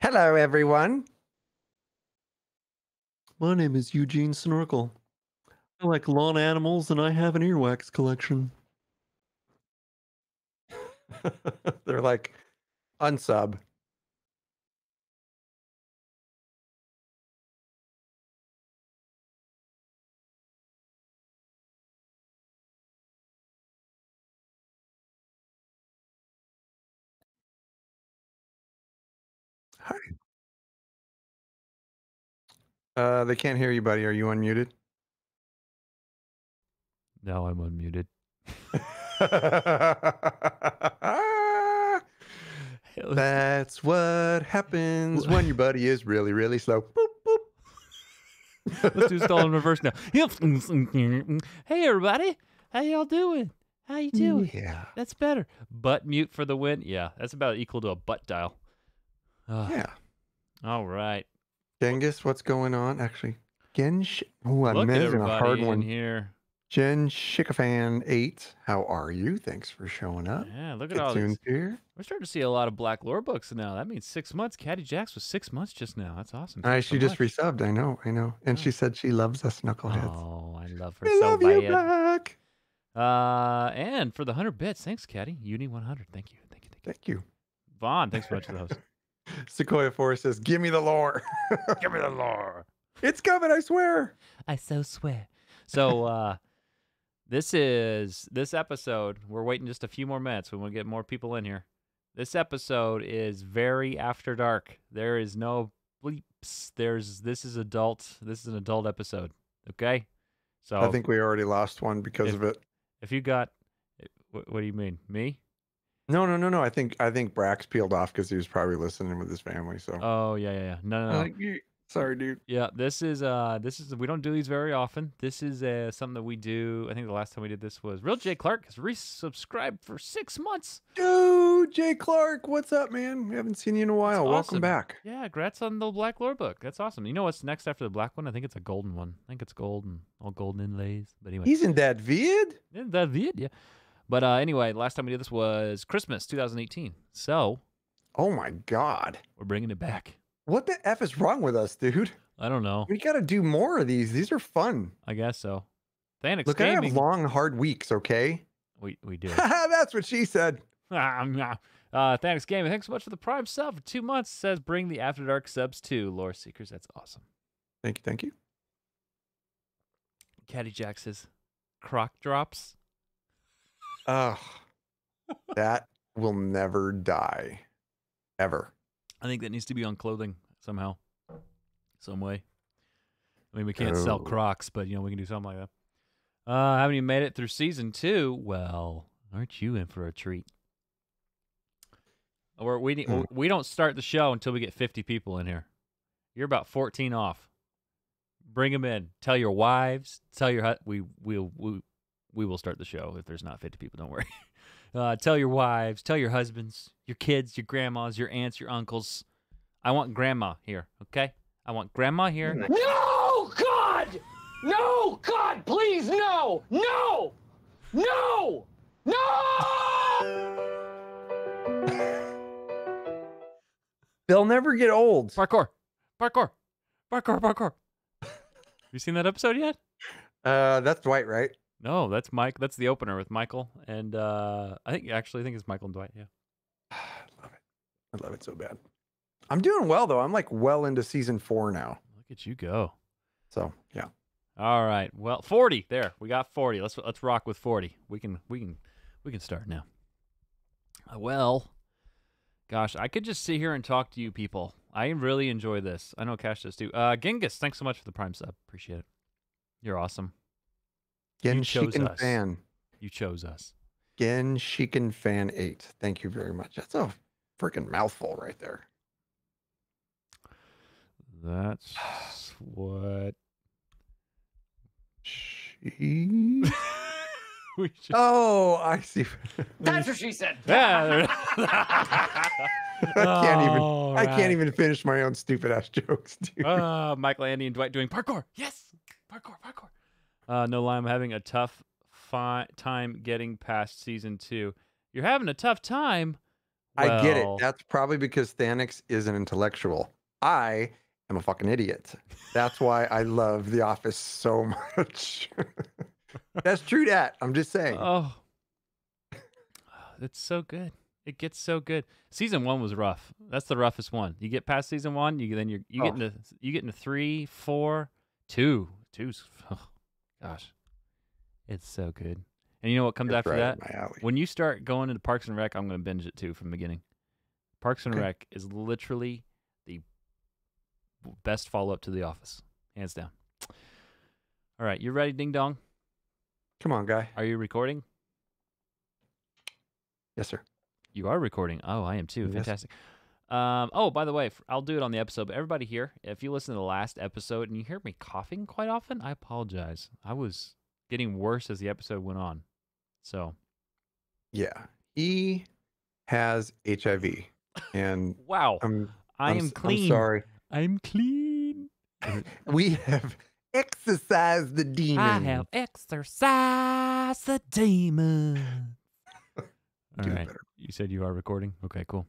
Hello, everyone. My name is Eugene Snorkel. I like lawn animals and I have an earwax collection. They're like, unsub. Hi. They can't hear you, buddy. Are you unmuted? Now I'm unmuted. Hey, That's what happens when your buddy is really, really slow. Boop, let's do boop. stall in reverse now. Hey everybody, how y'all doing? How you doing? Yeah. That's better. Butt mute for the win. Yeah, that's about equal to a butt dial. Yeah. All right. Genghis, what's going on? Actually, Gensh. Oh, I'm Look at missing a hard everybody in one. here. Jen Shikafan 8. How are you? Thanks for showing up. Yeah, look at Get all tuned these. here. We're starting to see a lot of black lore books now. That means 6 months. Caddy Jacks was 6 months just now. That's awesome. Thanks so She just much. resubbed. I know. And Oh. she said she loves us knuckleheads. Oh, I love her We so love bad. you back. And for the 100 bits, thanks, Caddy. Uni 100. Thank you. Thank you. Vaughn, thanks so much for the host. Sequoia Forest says, "Give me the lore." Give me the lore. It's coming, I swear. I so swear. So, this episode. We're waiting just a few more minutes. We want to get more people in here. This episode is very after dark. There is no bleeps. This is adult. This is an adult episode. Okay. So I think we already lost one because of it. if you got, what do you mean? Me? No. I think Brax peeled off because he was probably listening with his family. So, Oh yeah. No. sorry, dude. Yeah, this is we don't do these very often. This is something that we do. I think the last time we did this was Real J Clark has resubscribed for 6 months. Dude, Jay Clark, what's up, man? We haven't seen you in a while. That's Welcome awesome. back. Yeah, congrats on the Black Lore book. That's awesome. You know what's next after the black one? I think it's a golden one. I think it's golden, all golden inlays. But anyway, He's in that vid. yeah, that vid, yeah. But anyway, last time we did this was Christmas 2018. So, Oh my God, we're bringing it back. what the f is wrong with us, dude? I don't know. We got to do more of these. These are fun. I guess so. Thanix Look, I have Gaming. long, hard weeks. Okay. We do. That's what she said. Thanks, Gaming. Thanks so much for the Prime sub for 2 months. Says bring the After Dark subs to Loreseekers. That's awesome. Thank you. Caddy Jack says, croc drops. Ugh. That will never die. Ever. I think that needs to be on clothing somehow, some way. I mean, we can't sell Crocs, but we can do something like that. Haven't even made it through season 2. Well, aren't you in for a treat? We don't start the show until we get 50 people in here. You're about 14 off. Bring them in. Tell your wives. Tell your we will start the show if there's not 50 people. Don't worry. Tell your wives. Tell your husbands. Your kids. Your grandmas. Your aunts. Your uncles. I want grandma here. Okay. I want grandma here. No, God! No, God, please, no! No! No! No! They'll never get old. Parkour. You seen that episode yet? That's Dwight, right? No, that's Mike. That's the opener with Michael, and I think it's Michael and Dwight. Yeah. I love it so bad. I'm doing well though. I'm like well into season 4 now. Look at you go. So yeah. All right. Well, 40. There, we got 40. Let's rock with 40. We can start now. Well, gosh, I could just sit here and talk to you people. I really enjoy this. I know Cash does too. Genghis, thanks so much for the Prime sub. Appreciate it. You're awesome. Genshiken fan. You chose us. Genshiken fan 8. Thank you very much. That's a freaking mouthful right there. That's what she. we should... Oh, I see. That's what she said. Yeah. I can't even finish my own stupid ass jokes, dude. Michael, Andy, and Dwight doing parkour. Yes, parkour. No lie, I'm having a tough time getting past season 2. You're having a tough time. I get it. Well- That's probably because Thanos is an intellectual. I am a fucking idiot. That's why I love The Office so much. That's true, that. I'm just saying. Oh, it's so good. It gets so good. Season 1 was rough. That's the roughest one. You get past season 1, you get into 3, 4, 2. Two's, oh, gosh, it's so good. And you know what comes It's after right that? up my alley. When you start going into Parks and Rec, I'm going to binge it too from the beginning. Parks and Okay. Rec is literally the best follow-up to The Office, hands down. All right, you ready, Ding Dong? Come on, guy. Are you recording? Yes, sir. You are recording. Oh, I am too. Yes. Fantastic. Oh, by the way, I'll do it on the episode, but everybody here, if you listen to the last episode and you hear me coughing quite often, I apologize. I was getting worse as the episode went on. So, Yeah. He has HIV. And wow. I'm I'm clean. I'm sorry. I'm clean. We have exorcised the demon. I have exorcised the demon. All Do right. better. You said you are recording? Okay, cool.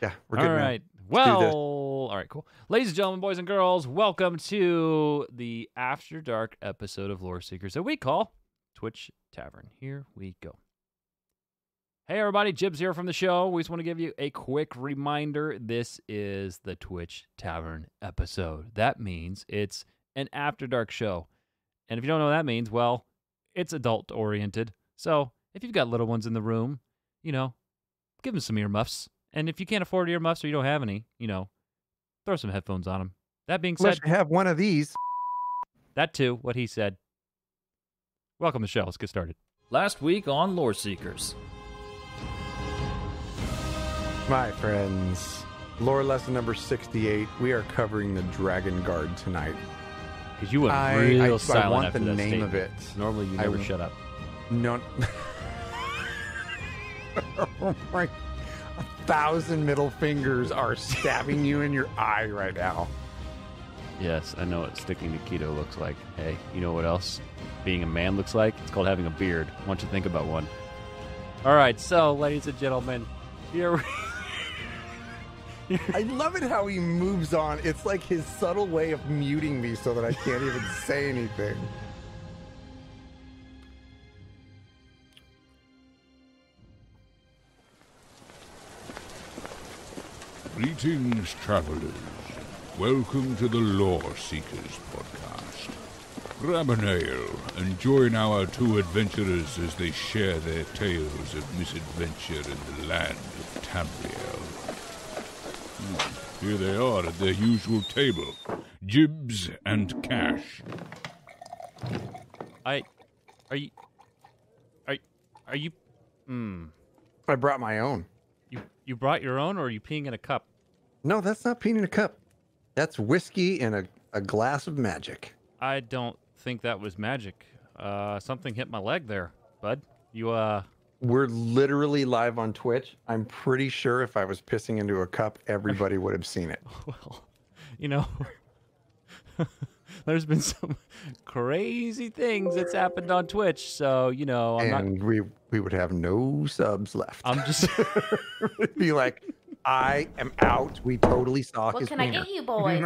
Yeah, we're good All now. right. do Well, this. all right, cool. Ladies and gentlemen, boys and girls, welcome to the After Dark episode of Loreseekers that we call Twitch Tavern. Here we go. Hey, everybody. Jibs here from the show. We just want to give you a quick reminder. This is the Twitch Tavern episode. That means it's an After Dark show. And if you don't know what that means, well, it's adult-oriented. So if you've got little ones in the room, you know, give them some earmuffs. And if you can't afford earmuffs or you don't have any, you know, throw some headphones on them. That being said, Unless you have one of these. that too, what he said. Welcome to the show. Let's get started. Last week on Loreseekers. My friends, lore lesson number 68. We are covering the Dragon Guard tonight. Because you went I real silent want after the that name statement. of it. Normally you I never w- shut up. No. Oh my. 1,000 middle fingers are stabbing you in your eye right now. Yes, I know what sticking to keto looks like. Hey, you know what else being a man looks like? It's called having a beard. Why don't you think about one? All right, so, ladies and gentlemen, here we... I love it how he moves on. It's like his subtle way of muting me so that I can't even say anything. Greetings, travelers. Welcome to the Loreseekers podcast. Grab an ale and join our two adventurers as they share their tales of misadventure in the land of Tamriel. Here they are at their usual table, Jibs and Cash. Are you... I brought my own. You brought your own, or are you peeing in a cup? No, that's not peeing in a cup. That's whiskey in a glass of magic. I don't think that was magic. Something hit my leg there, bud. You, We're literally live on Twitch. I'm pretty sure if I was pissing into a cup, everybody would have seen it. well, you know, there's been some crazy things that's happened on Twitch, so, you know, And we would have no subs left. I'm just... It'd be like, I am out. We totally saw What his can I wiener. get you, boys?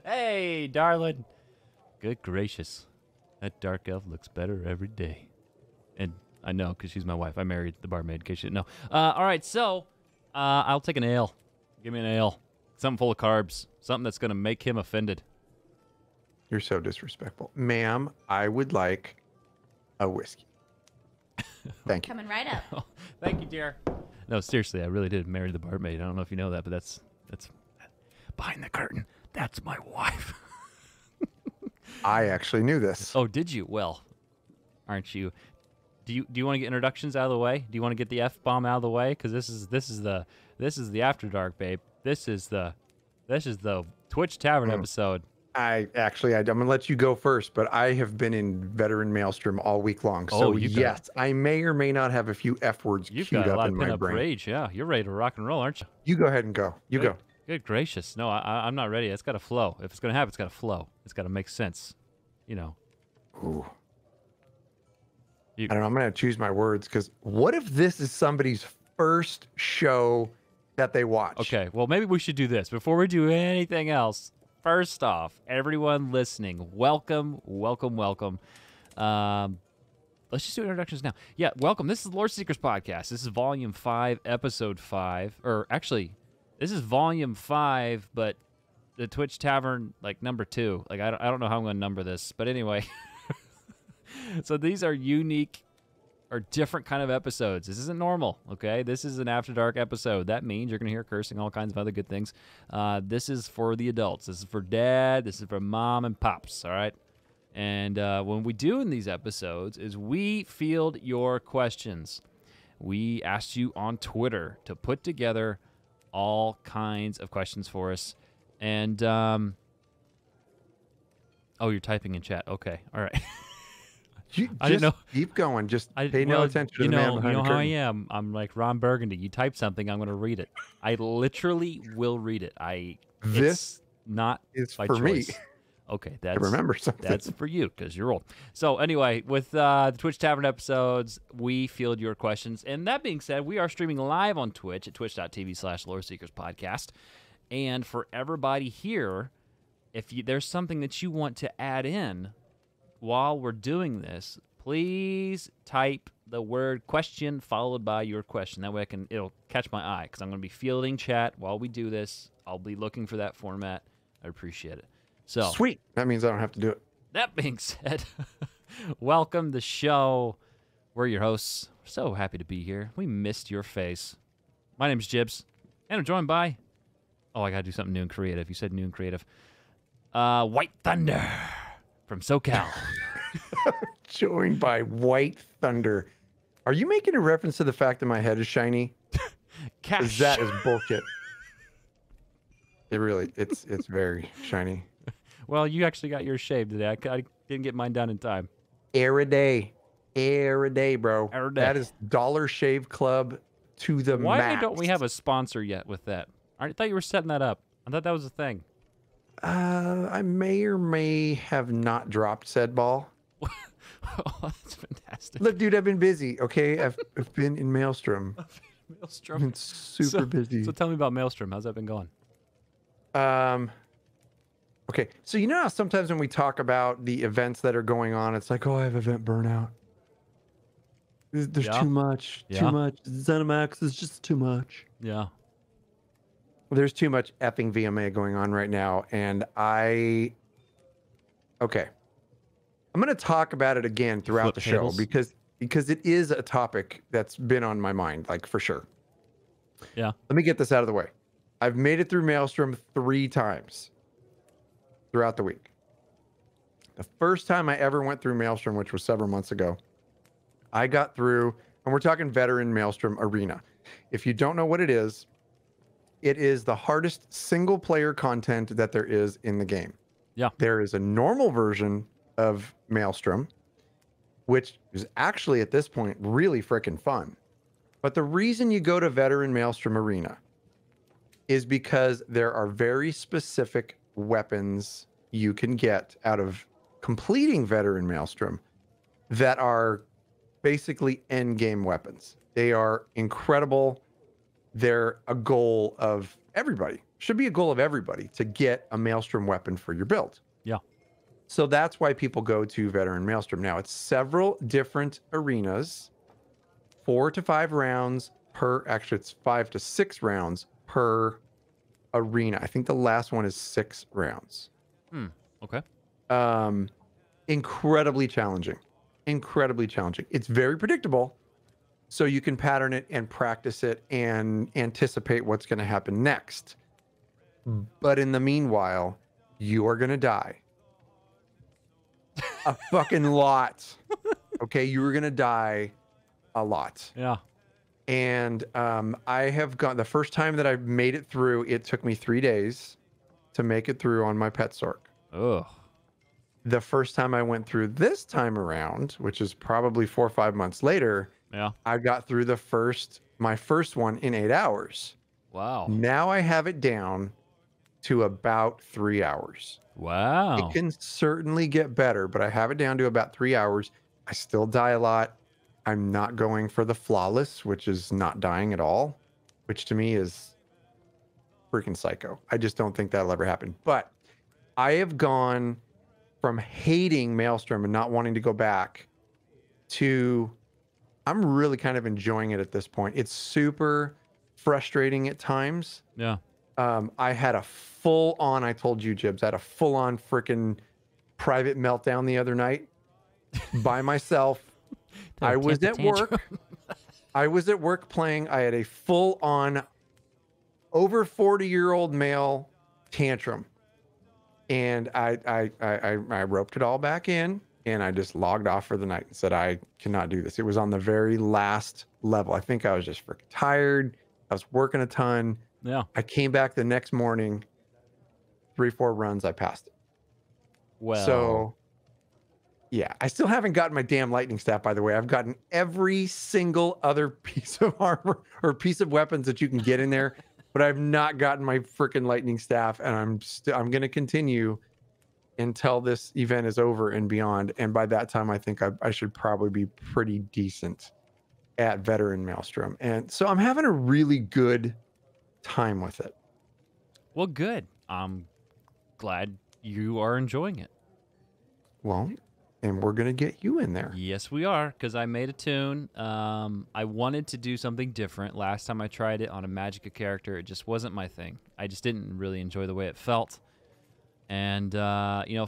Hey, darling. Good gracious. That dark elf looks better every day. And I know, because she's my wife. I married the barmaid, in case you didn't know. All right, so I'll take an ale. Give me an ale. Something full of carbs. Something that's going to make him offended. You're so disrespectful. Ma'am, I would like a whiskey. Thank you. Coming right up. Oh, thank you, dear. No, seriously, I really did marry the barmaid. I don't know if you know that, but that's behind the curtain. That's my wife. I actually knew this. Oh, did you? Well, aren't you? Do you want to get introductions out of the way? Do you want to get the F-bomb out of the way? Because this is the After Dark, babe. This is the Twitch Tavern episode. I'm gonna let you go first, but I have been in veteran maelstrom all week long. So you've got- yes, I may or may not have a few F words You've queued got a up lot in of my pent-up brain. rage. Yeah, you're ready to rock and roll, aren't you? You go ahead and go. You go. Good gracious. No, I'm not ready. It's got to flow. If it's going to happen, it's got to flow. It's got to make sense. You know. Ooh. You- I don't know. I'm gonna choose my words because what if this is somebody's first show that they watch. Okay, well, maybe we should do this. Before we do anything else, first off, everyone listening, welcome, welcome, welcome. Let's just do introductions now. Yeah, welcome. This is the Loreseekers podcast. This is Volume 5, Episode 5. Or actually, this is Volume 5, but the Twitch Tavern, like, number 2. Like, I don't know how I'm going to number this. But anyway, so these are unique or different kind of episodes. This isn't normal, okay? This is an After Dark episode. That means you're going to hear cursing, all kinds of other good things. This is for the adults. This is for dad. This is for mom and pops, all right? And when we do in these episodes is we field your questions. We asked you on Twitter to put together all kinds of questions for us. And, oh, you're typing in chat. Okay, all right. I didn't know. Keep going. Just pay no attention to the man behind the curtain. You know how I am. I'm like Ron Burgundy. You type something, I'm going to read it. I literally will read it. This not is by for choice. me. Okay, I remember something. That's for you because you're old. So anyway, with the Twitch Tavern episodes, we field your questions. And that being said, we are streaming live on Twitch at twitch.tv/Loreseekers podcast. And for everybody here, if there's something that you want to add in while we're doing this, please type the word question followed by your question. That way it'll catch my eye because I'm going to be fielding chat while we do this. I'll be looking for that format. I appreciate it. So sweet. That means I don't have to do it. That being said, welcome to the show. We're your hosts. We're so happy to be here. We missed your face. My name's Jibs, and I'm joined by... Oh, I got to do something new and creative. You said new and creative. White Thunder from SoCal. Joined by White Thunder. Are you making a reference to the fact that my head is shiny? Cash. That is bullshit. It's very shiny. Well, you actually got yours shaved today. I didn't get mine done in time. Air a day, bro. Air a day. That is Dollar Shave Club to the Why max. don't we have a sponsor yet with that? I thought you were setting that up. I thought that was a thing. I may or may have not dropped said ball. Oh, that's fantastic. Look, dude, I've been busy. Okay, I've been in Maelstrom. Maelstrom. I've been super busy. So tell me about Maelstrom. How's that been going? Okay, so you know how sometimes when we talk about the events that are going on, it's like, oh, I have event burnout. There's too much. Too much. ZeniMax is just too much. Yeah. There's too much effing VMA going on right now, and okay. I'm going to talk about it again throughout the show because it is a topic that's been on my mind, like for sure. Yeah. Let me get this out of the way. I've made it through Maelstrom 3 times throughout the week. The first time I ever went through Maelstrom, which was several months ago, I got through, and we're talking veteran Maelstrom Arena. If you don't know what it is the hardest single player content that there is in the game. Yeah. There is a normal version of Maelstrom, which is actually at this point really freaking fun. But the reason you go to veteran Maelstrom Arena is because there are very specific weapons you can get out of completing veteran Maelstrom that are basically end game weapons. They are incredible. They're a goal of everybody. Should be a goal of everybody to get a Maelstrom weapon for your build. Yeah. So that's why people go to veteran Maelstrom. Now it's several different arenas, 4 to 5 rounds per, actually it's 5 to 6 rounds per arena. I think the last one is 6 rounds. Okay. Incredibly challenging. It's very predictable. So you can pattern it and practice it and anticipate what's going to happen next. But in the meanwhile, you are going to die. A fucking lot. Okay, you are going to die a lot. Yeah. And I have gone, the first time that I made it through, it took me 3 days to make it through on my pet Sork. Ugh. The first time I went through this time around, which is probably 4 or 5 months later, Yeah. I got through my first one in 8 hours. Wow. Now I have it down to about 3 hours. Wow. It can certainly get better, but I have it down to about 3 hours. I still die a lot. I'm not going for the flawless, which is not dying at all, which to me is freaking psycho. I just don't think that'll ever happen. But I have gone from hating Maelstrom and not wanting to go back to I'm really kind of enjoying it at this point. It's super frustrating at times. Yeah. I had a full on, I told you, Jibs, I had a full on freaking private meltdown the other night by myself. I was at work. I was at work playing. I had a full on over 40-year-old male tantrum. And I roped it all back in and I just logged off for the night and said, I cannot do this. It was on the very last level. I think I was just freaking tired. I was working a ton. Yeah. I came back the next morning, 3-4 runs, I passed it. Well, So yeah, I still haven't gotten my damn lightning staff, by the way. I've gotten every single other piece of armor or piece of weapons that you can get in there, but I've not gotten my freaking lightning staff, and I'm going to continue until this event is over and beyond. And by that time, I think I should probably be pretty decent at veteran Maelstrom. And so I'm having a really good time with it. well, good. I'm glad you are enjoying it. Well, and we're going to get you in there. Yes, we are, because I made a tune. I wanted to do something different. Last time I tried it on a Magicka character, it just wasn't my thing. I just didn't really enjoy the way it felt. And,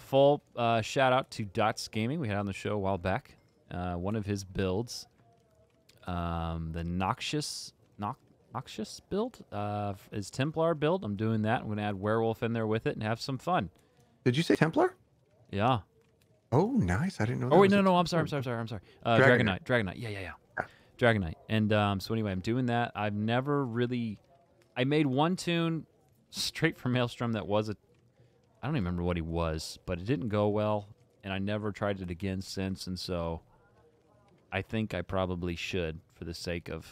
full shout out to Dots Gaming. We had on the show a while back. One of his builds, the Noxious build, is Templar build. I'm doing that. I'm going to add Werewolf in there with it and have some fun. Did you say Templar? Yeah. Oh, nice. I didn't know that. Oh, wait, was no, a I'm sorry. Dragon Knight. Dragon Knight. Yeah. Dragon Knight. And so anyway, I'm doing that. I've never really... I made one tune straight from Maelstrom that was I don't even remember what he was, but it didn't go well, and I never tried it again since, and so I think I probably should for the sake of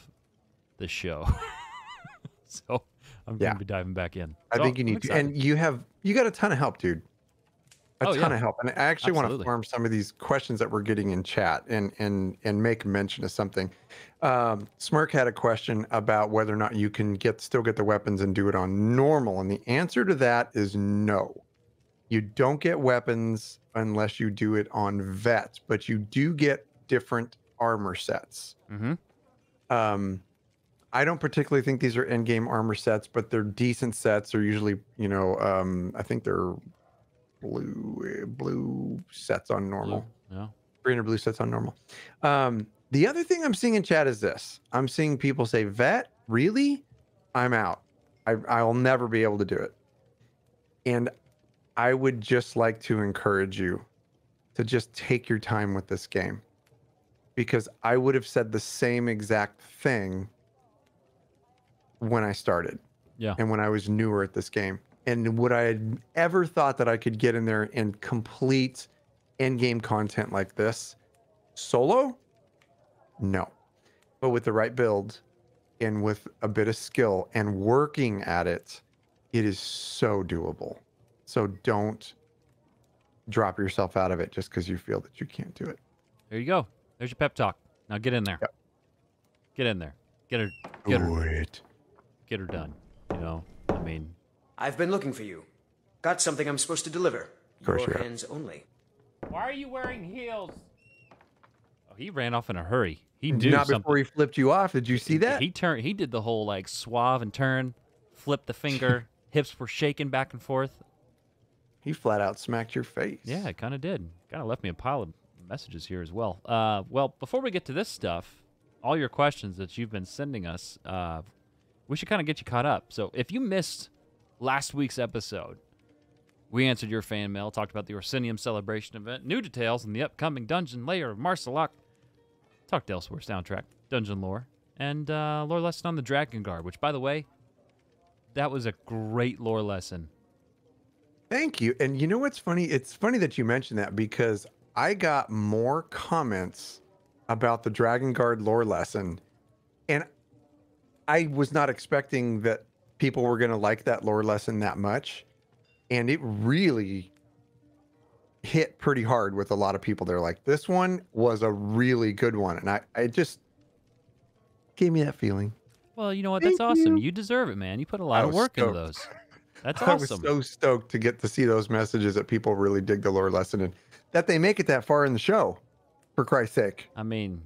the show. So I'm going to be diving back in. I So think you I'm need to. excited. And you got a ton of help, dude. A ton of help. And I actually want to Absolutely. farm some of these questions that we're getting in chat and make mention of something. Smirk had a question about whether or not you can still get the weapons and do it on normal. And the answer to that is no. You don't get weapons unless you do it on vet, but you do get different armor sets. Mm-hmm. I don't particularly think these are end-game armor sets, but they're decent sets. They're usually, I think they're blue sets on normal. Yeah. 300 blue sets on normal. The other thing I'm seeing in chat is this. I'm seeing people say, vet, really? I'm out. I'll never be able to do it. And I would just like to encourage you to just take your time with this game, because I would have said the same exact thing when I started. Yeah. And when I was newer at this game. And would I had ever thought that I could get in there and complete end game content like this solo? No. But with the right build and with a bit of skill and working at it, it is so doable. So don't drop yourself out of it just because you feel that you can't do it. There you go. There's your pep talk. Now get in there. Yep. Get in there. Get her done. I mean, I've been looking for you. Got something I'm supposed to deliver. Of course Your you have. hands only. why are you wearing heels? Oh, he ran off in a hurry. He knew Not something. before he flipped you off. Did you see that? He turned. He did the whole like suave and turn, flip the finger, hips were shaking back and forth. He flat out smacked your face. Yeah, it kind of did. Kind of left me a pile of messages here as well. Well, before we get to this stuff, all your questions that you've been sending us, we should kind of get you caught up. So if you missed last week's episode, we answered your fan mail, talked about the Orsinium celebration event, new details on the upcoming dungeon layer of Marsalok, talked Elsewhere soundtrack, dungeon lore, and lore lesson on the Dragon Guard, which, by the way, that was a great lore lesson. Thank you. And you know what's funny? It's funny that you mentioned that, because I got more comments about the Dragon Guard lore lesson, and I was not expecting that people were going to like that lore lesson that much. And it really hit pretty hard with a lot of people. They're like, this one was a really good one. And I just gave me that feeling. Well, you know what? Thank That's awesome. you. You deserve it, man. You put a I lot of was work into stoked. those. That's I was awesome. so stoked to get to see those messages that people really dig the lore lesson and that they make it that far in the show, for Christ's sake. I mean,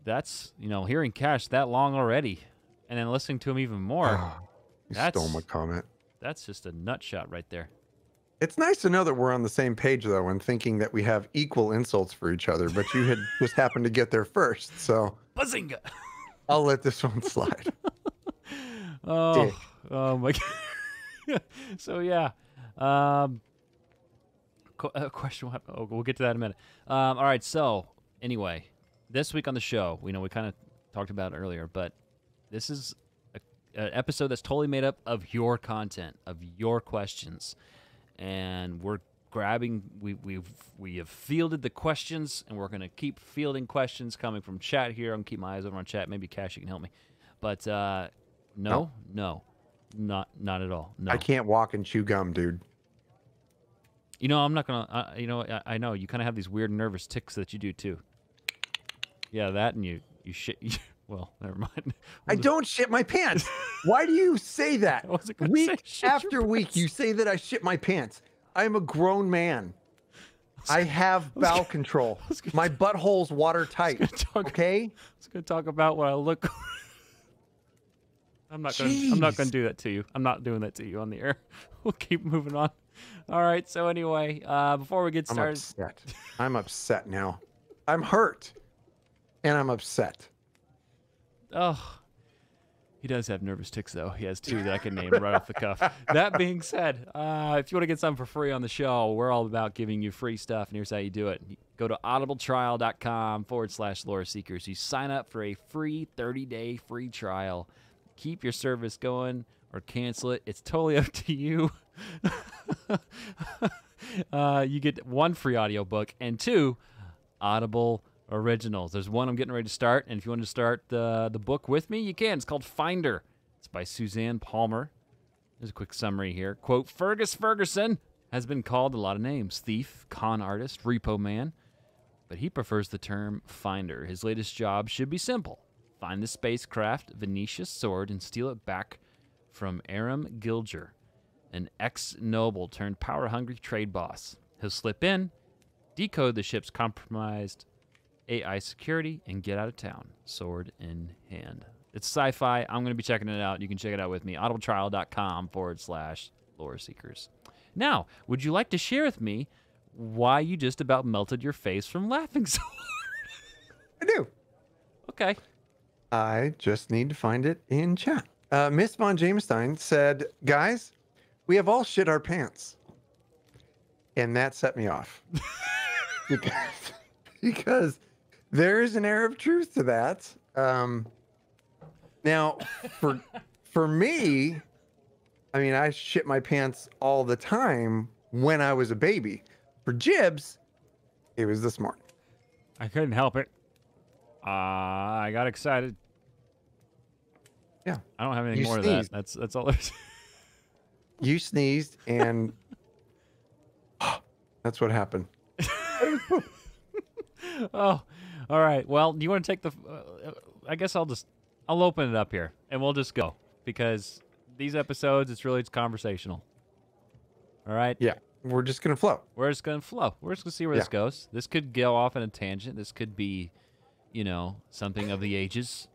that's, hearing Cash that long already and then listening to him even more. You That's- stole my comment. That's just a nut shot right there. It's nice to know that we're on the same page, though, and thinking that we have equal insults for each other, but you had just happened to get there first, so Bazinga! I'll let this one slide. Oh, Dick. oh my God. So, yeah. Question. Oh, we'll get to that in a minute. All right. So, anyway, this week on the show, we kind of talked about it earlier, but this is an episode that's totally made up of your content, of your questions, and we're grabbing. We have fielded the questions, and we're gonna keep fielding questions coming from chat here. I'm gonna keep my eyes over on chat. Maybe Cash, you can help me, but no, not at all. No, I can't walk and chew gum, dude. I'm not gonna. I know you kind of have these weird nervous tics that you do too. Yeah, that and you shit. Well, never mind. I don't shit my pants. Why do you say that? I wasn't gonna say Week shit your after week, pants. you say that I shit my pants. I'm a grown man. I have bowel control. My butthole's watertight. Okay? I was gonna talk about what I look. I'm not gonna do that to you. I'm not doing that to you on the air. We'll keep moving on. All right. So anyway, before we get I'm started, upset. I'm upset now. I'm hurt. And I'm upset. oh, he does have nervous tics though. He has two that I can name right off the cuff. That being said, if you want to get something for free on the show, we're all about giving you free stuff, and here's how you do it. Go to audibletrial.com/Loreseekers. You sign up for a free 30-day free trial. Keep your service going or cancel it. It's totally up to you. You get 1 free audiobook and 2 Audible originals. There's one I'm getting ready to start, and if you want to start the book with me, you can. It's called Finder. It's by Suzanne Palmer. There's a quick summary here. Quote, Fergus Ferguson has been called a lot of names. Thief, con artist, repo man. But he prefers the term Finder. His latest job should be simple. Find the spacecraft Venetia's sword and steal it back from Aram Gilger, an ex-noble turned power-hungry trade boss. He'll slip in, decode the ship's compromised AI security, and get out of town, sword in hand. It's sci-fi. I'm going to be checking it out. You can check it out with me. audibletrial.com/Loreseekers. Now, would you like to share with me why you just about melted your face from laughing so hard? I do. Okay. I just need to find it in chat. Miss Von Jamestein said, guys, we have all shit our pants. And that set me off. because there is an air of truth to that. Now, for me, I mean, I shit my pants all the time when I was a baby. For Jibs, it was this morning. I couldn't help it. I got excited. Yeah. I don't have anything You more sneezed. to that. That's all there's. You sneezed, and that's what happened. Oh, all right. Well, do you want to take the? I guess I'll open it up here, and we'll just go because these episodes, it's conversational. All right. Yeah, we're just gonna flow. We're just gonna flow. We're just gonna see where this goes. This could go off in a tangent. This could be, something of the ages.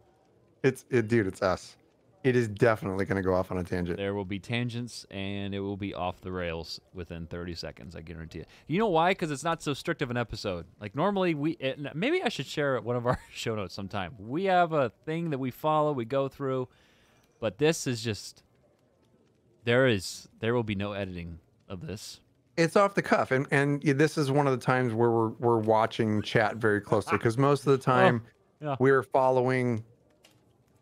Dude, it's us. It is definitely gonna go off on a tangent. There will be tangents, and it will be off the rails within 30 seconds. I guarantee it. You know why? Because it's not so strict of an episode. Like normally, maybe I should share one of our show notes sometime. We have a thing that we follow, we go through, but this is just there will be no editing of this. It's off the cuff, and this is one of the times where we're watching chat very closely because most of the time yeah. we're following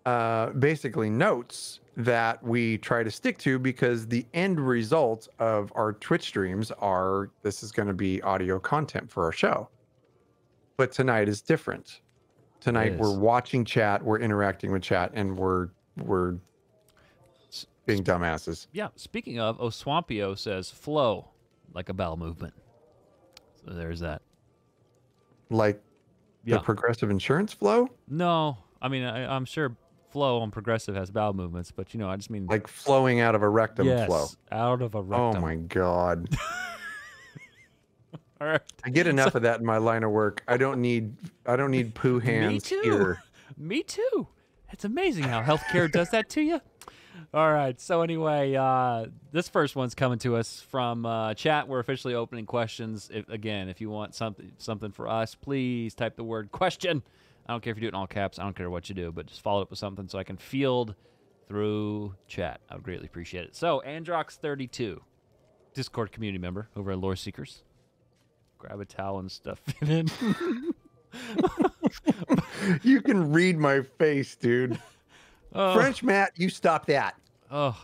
basically notes that we try to stick to because the end result of our Twitch streams are this is going to be audio content for our show. But tonight is different. Tonight we're watching chat, we're interacting with chat, and we're being dumbasses. Yeah. Speaking of, Oswampio says flow like a bowel movement. So there's that. Like Yeah. the progressive insurance flow? No, I mean I'm sure flow on progressive has bowel movements, but I just mean Like flowing out of a rectum yes, flow. out of a rectum. Oh my God. All right. I get enough of that in my line of work. I don't need poo hands Me too. here. Me too. It's amazing how healthcare does that to you. All right. So anyway, this first one's coming to us from chat. We're officially opening questions. If you want something for us, please type the word question. I don't care if you do it in all caps. I don't care what you do, but just follow up with something so I can field through chat. I would greatly appreciate it. So Androx32, Discord community member over at Loreseekers. Grab a towel and stuff it in. You can read my face, dude. French Matt, you stop that. Oh.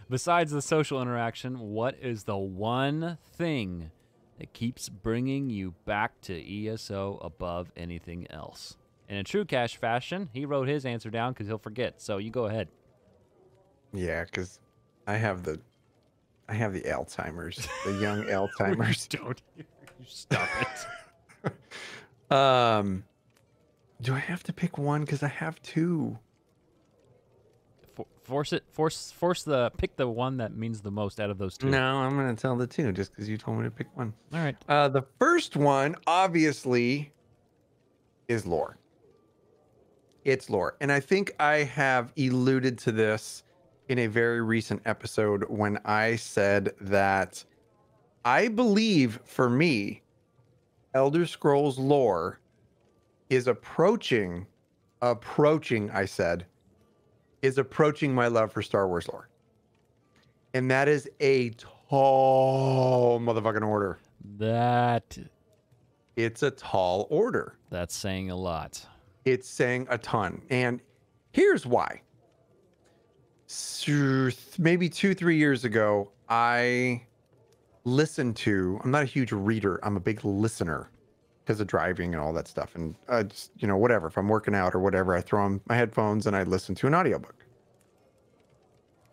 Besides the social interaction, what is the one thing that keeps bringing you back to ESO above anything else? In a true Cash fashion, he wrote his answer down because he'll forget. So you go ahead. Yeah, because I have the Alzheimer's, the young Alzheimer's. Don't you stop it. Do I have to pick one? Because I have two. Force pick the one that means the most out of those two. No, I'm going to tell the two just because you told me to pick one. All right. The first one, obviously, is lore. It's lore. And I think I have alluded to this in a very recent episode when I said that I believe, for me, Elder Scrolls lore is approaching my love for Star Wars lore. And that is a tall motherfucking order. It's a tall order. That's saying a lot. It's saying a ton. And here's why. Maybe 2-3 years ago, I listened to, I'm not a huge reader, I'm a big listener because of driving and all that stuff. And just, whatever, if I'm working out or whatever, I throw on my headphones and I listen to an audiobook.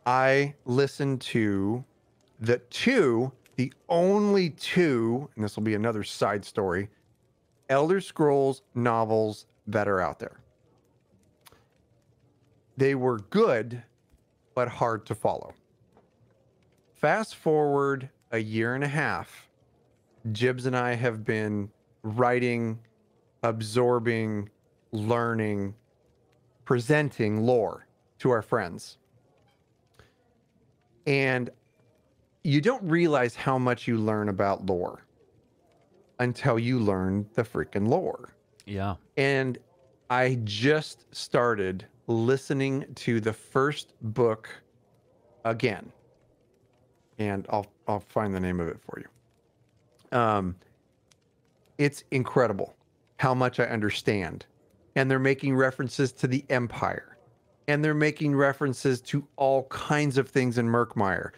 I listened to the only two, and this will be another side story, Elder Scrolls novels that are out there. They were good, but hard to follow. Fast forward a year and a half, Jibs and I have been writing, absorbing, learning, presenting lore to our friends. And you don't realize how much you learn about lore until you learn the freaking lore. Yeah. And I just started listening to the first book again. And I'll find the name of it for you. It's incredible how much I understand. And they're making references to the Empire. And they're making references to all kinds of things in Murkmire.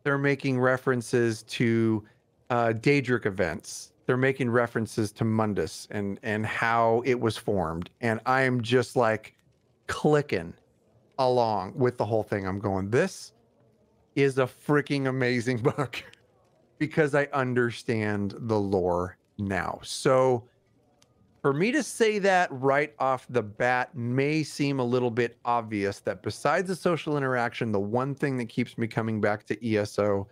They're making references to Daedric events. They're making references to Mundus and how it was formed. And I am just like clicking along with the whole thing. I'm going, this is a freaking amazing book because I understand the lore now. So for me to say that right off the bat may seem a little bit obvious that besides the social interaction, the one thing that keeps me coming back to ESO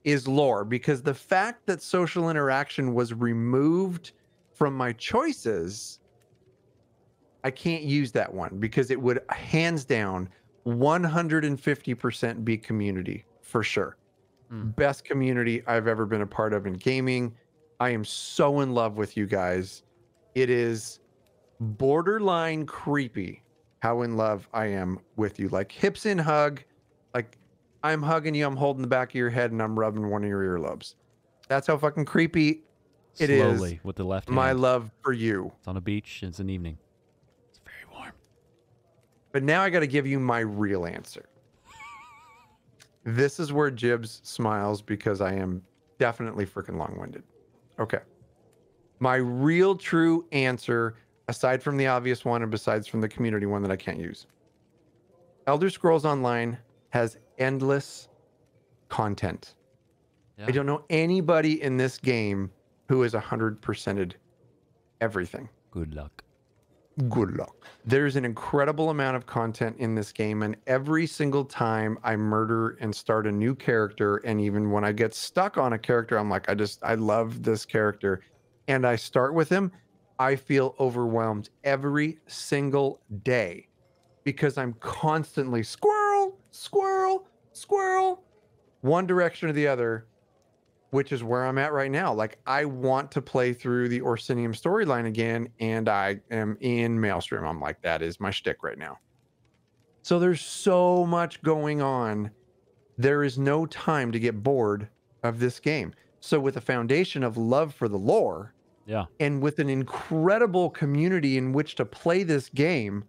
is lore, because the fact that social interaction was removed from my choices, I can't use that one because it would hands down 150% be community for sure. Best community I've ever been a part of in gaming. I am so in love with you guys. It is borderline creepy how in love I am with you. Like hips in hug, like I'm hugging you, I'm holding the back of your head and I'm rubbing one of your earlobes. That's how fucking creepy it is. Slowly with the left hand. My love for you. It's on a beach. It's an evening. It's very warm. But now I got to give you my real answer. This is where Jibs smiles because I am definitely freaking long-winded. Okay. My real true answer, aside from the obvious one and besides from the community one that I can't use. Elder Scrolls Online has endless content. Yeah. I don't know anybody in this game who has 100%ed everything. Good luck. Good luck. There's an incredible amount of content in this game, and every single time I murder and start a new character, and even when I get stuck on a character, I'm like, I love this character, and I start with him, I feel overwhelmed every single day because I'm constantly squirrel, squirrel, squirrel, one direction or the other, which is where I'm at right now. Like, I want to play through the Orsinium storyline again, and I am in Maelstrom. I'm like, that is my shtick right now. So there's so much going on. There is no time to get bored of this game. So with a foundation of love for the lore, Yeah. and with an incredible community in which to play this game,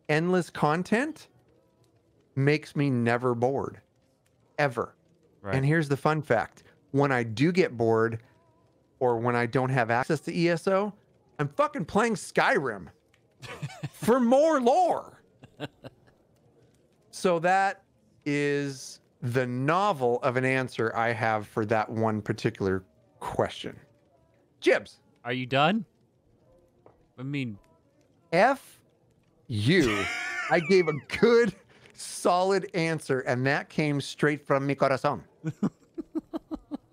endless content makes me never bored, ever. Right. And here's the fun fact. When I do get bored or when I don't have access to ESO, I'm fucking playing Skyrim for more lore. So that is the novel of an answer I have for that one particular question. Jibs. Are you done? I mean, F you. I gave a good, solid answer, and that came straight from mi corazón.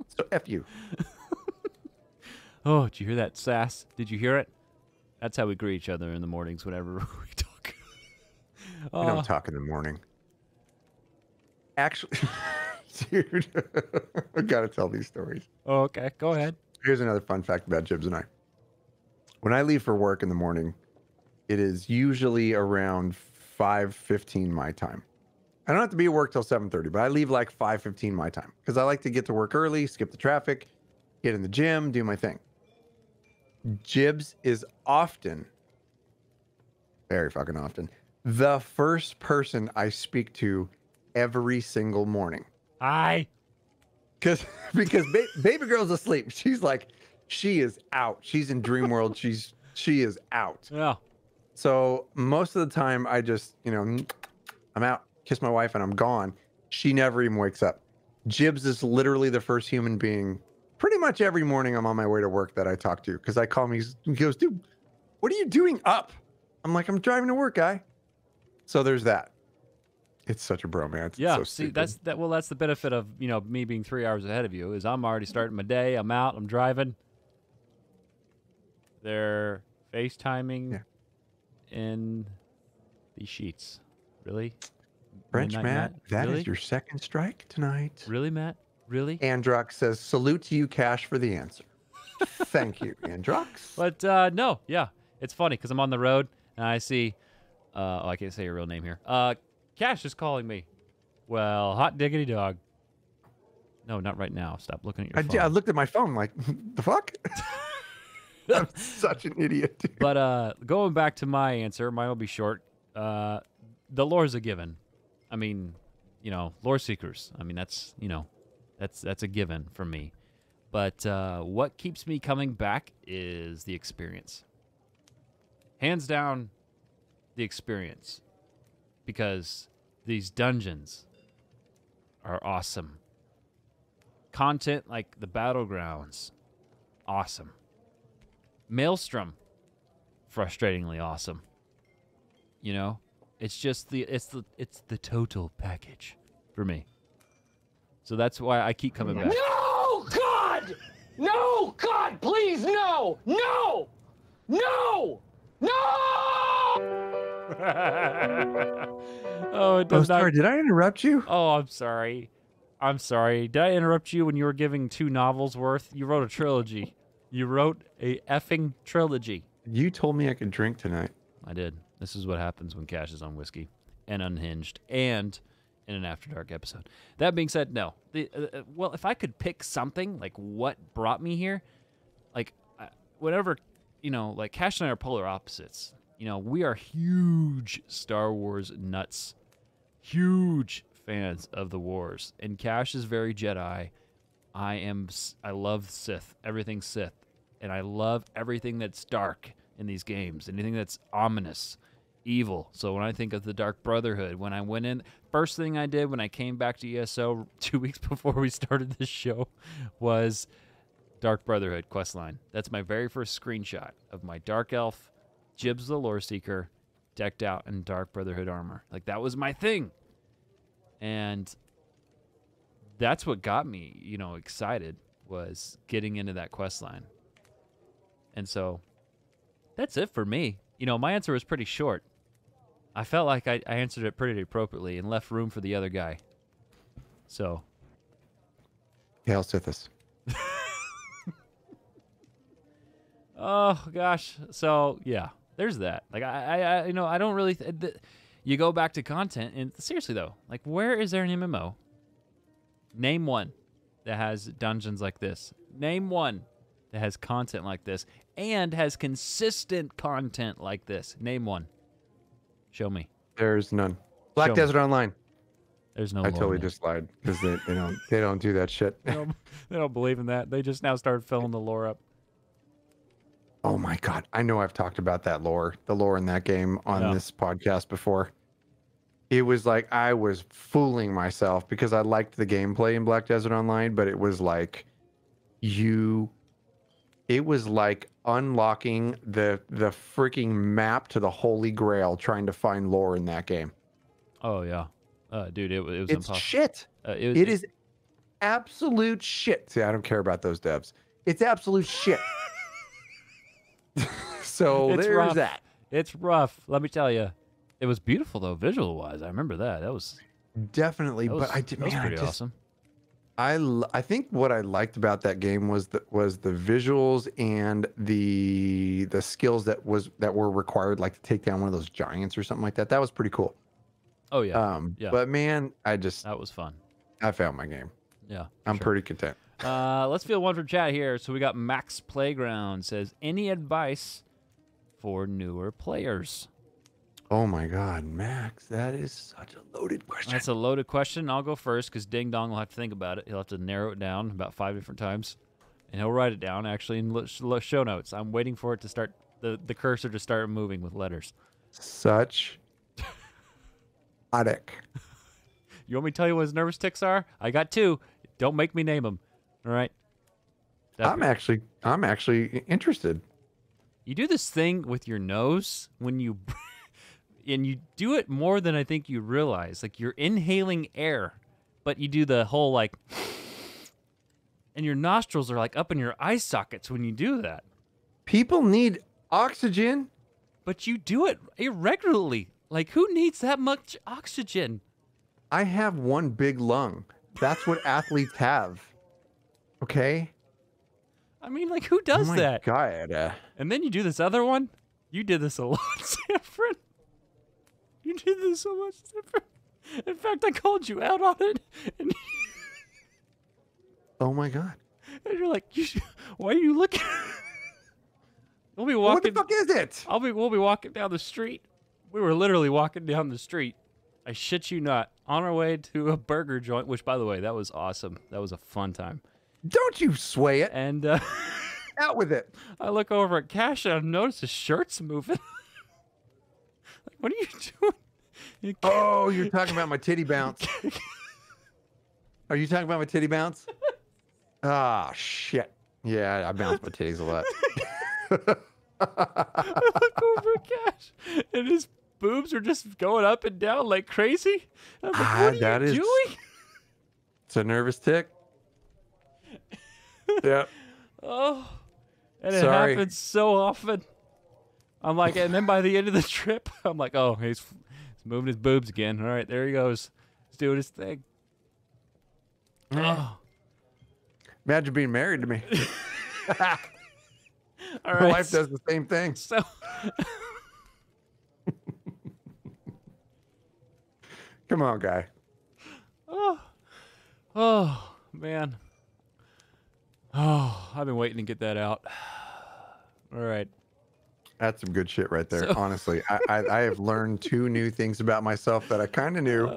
So F you. oh, did you hear that sass? Did you hear it? That's how we greet each other in the mornings whenever we talk. We don't talk in the morning. Actually, dude, I gotta tell these stories. Oh, okay. Go ahead. Here's another fun fact about Jibs and I. When I leave for work in the morning, it is usually around 5:15 my time. I don't have to be at work till 7:30, but I leave like 5:15 my time because I like to get to work early, skip the traffic, get in the gym, do my thing. Jibs is often, very fucking often, the first person I speak to every single morning. Hi. Because baby girl's asleep. She's like, she is out. She's in dream world. She is out. Yeah. So most of the time I just, I'm out, kiss my wife, and I'm gone. She never even wakes up. Jibs is literally the first human being pretty much every morning I'm on my way to work that I talk to, because I call him. He goes, dude, what are you doing up? I'm like, I'm driving to work, guy. So there's that. It's such a bromance. It's Yeah, so see, stupid. that's the benefit of, me being 3 hours ahead of you, is I'm already starting my day. I'm out. I'm driving. They're FaceTiming in the sheets. Really? French Midnight Matt, that is Really? your second strike tonight. Really, Matt? Really? Androx says, salute to you, Cash, for the answer. Thank you, Androx. But no, yeah, it's funny because I'm on the road and I see. I can't say your real name here. Cash is calling me. Well, hot diggity dog. No, not right now. Stop looking at your phone. I looked at my phone like, the fuck? I'm such an idiot. Dude. But going back to my answer, mine will be short. The lore's a given. I mean, Loreseekers. I mean, that's a given for me. But what keeps me coming back is the experience. Hands down, the experience. Because these dungeons are awesome. Content like the battlegrounds, awesome. Maelstrom, frustratingly awesome. It's just it's the total package for me. So that's why I keep coming back. No, God! No, God, please, no! No! No! No! Oh, it does not. Sorry, did I interrupt you? Oh, I'm sorry. I'm sorry. Did I interrupt you when you were giving 2 novels worth? You wrote a trilogy. You wrote a effing trilogy. You told me I could drink tonight. I did. This is what happens when Cash is on whiskey and unhinged and in an After Dark episode. That being said, no. Well, if I could pick something, like what brought me here, like whatever, like Cash and I are polar opposites. We are huge Star Wars nuts. Huge fans of the wars. And Cash is very Jedi. I love Sith. Everything Sith. And I love everything that's dark in these games. Anything that's ominous, evil. So when I think of the Dark Brotherhood, when I went in, first thing I did when I came back to ESO 2 weeks before we started this show was Dark Brotherhood questline. That's my very first screenshot of my Dark Elf, Jibs the Loreseeker, decked out in Dark Brotherhood armor. Like, that was my thing. And that's what got me, excited, was getting into that questline. And so that's it for me. My answer was pretty short. I felt like I answered it pretty appropriately and left room for the other guy. So. Hail Sithis. Oh gosh. So yeah, there's that. Like I don't really. You go back to content, and seriously though, like, where is there an MMO? Name one that has dungeons like this. Name one that has content like this and has consistent content like this. Name one. Show me. There's none. Black Desert Online. There's no. I totally just lied because they don't do that shit. They don't believe in that. They just now started filling the lore up. Oh my God. I know I've talked about the lore in that game on this podcast before. It was like I was fooling myself because I liked the gameplay in Black Desert Online, but it was like unlocking the freaking map to the Holy Grail trying to find lore in that game. Oh yeah. Dude, it was it's impossible. Shit. It is absolute shit. See, I don't care about those devs. It's absolute shit. So it's there's rough. that. It's rough. Let me tell you. It was beautiful though, visual wise. I remember that. That was definitely. That was pretty awesome. I think what I liked about that game was the visuals and the skills that were required, like to take down one of those giants or something like that. That was pretty cool. Oh yeah. Yeah. But man, that was fun. I found my game. Yeah. I'm pretty content. Let's field one from chat here. So we got Max Playground says, any advice for newer players? Oh my God, Max, that is such a loaded question. That's a loaded question. I'll go first because Ding Dong will have to think about it. He'll have to narrow it down about 5 different times, and he'll write it down actually in show notes. I'm waiting for it to start the cursor to start moving with letters. Such addict. You want me to tell you what his nervous tics are? I got 2. Don't make me name them. All right. I'm actually interested. You do this thing with your nose when you, and you do it more than I think you realize. Like, you're inhaling air, but you do the whole like, and your nostrils are like up in your eye sockets when you do that. People need oxygen, but you do it irregularly. Like, who needs that much oxygen? I have one big lung. That's what athletes have. Okay. I mean, like, who does that? God. And then you do this other one. You did this a lot, Sanford. You did this so much, Sanford. In fact, I called you out on it. And oh my God. And you're like, why are you looking? We'll be walking. What the fuck is it? We'll be walking down the street. We were literally walking down the street. I shit you not. On our way to a burger joint, which, by the way, that was awesome. That was a fun time. Don't you sway it. And out with it. I look over at Cash and I notice his shirt's moving. Like, what are you doing? Oh, you're talking about my titty bounce. Are you talking about my titty bounce? Ah, shit. Yeah, I bounce my titties a lot. I look over at Cash and his boobs are just going up and down like crazy. I'm like, what are you doing? It's a nervous tick. Yeah. Oh, and it happens so often. I'm like, and then by the end of the trip, I'm like, oh, he's moving his boobs again. All right, there he goes. He's doing his thing. Oh. Imagine being married to me. All My right. wife does the same thing. So. Come on, guy. Oh, man. Oh, I've been waiting to get that out. All right. That's some good shit right there. Honestly, I have learned 2 new things about myself that I kind of knew,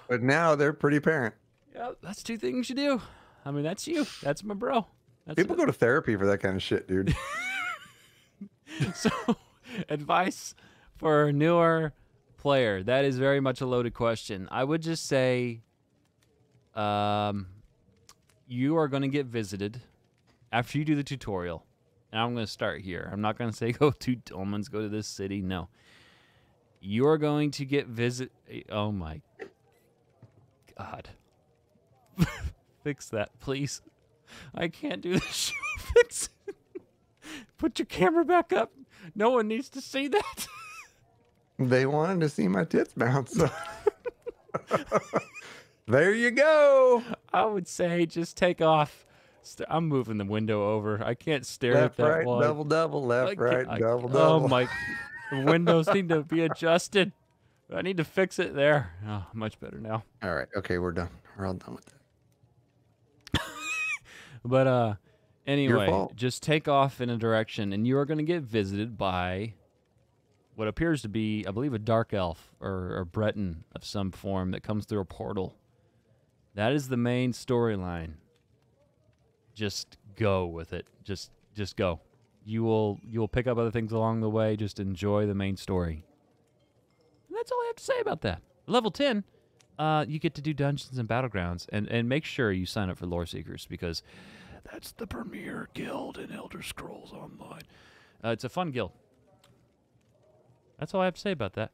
but now they're pretty apparent. Yeah, that's 2 things you do. I mean, that's you. That's my bro. People go to therapy for that kind of shit, dude. So, advice for a newer player. That is very much a loaded question. I would just say, you are going to get visited after you do the tutorial, and I'm going to start here. I'm not going to say go to Dolmens, go to this city. No. You're going to get Oh, my God. Fix that, please. I can't do this show. Fix it. Put your camera back up. No one needs to see that. They wanted to see my tits bounce. So. There you go. I would say just take off. I'm moving the window over. I can't stare at Left, that right, wall. double, left, right, double. Oh, my. The windows need to be adjusted. I need to fix it there. Oh, much better now. All right. Okay, we're done. We're all done with that. But anyway, fault. just take off in a direction, and you are going to get visited by what appears to be, I believe, a dark elf or a Breton of some form that comes through a portal. That is the main storyline. Just go with it. Just go. You will pick up other things along the way. Just enjoy the main story. And that's all I have to say about that. Level 10, you get to do Dungeons and Battlegrounds, and make sure you sign up for Loreseekers because that's the premier guild in Elder Scrolls Online. It's a fun guild. That's all I have to say about that.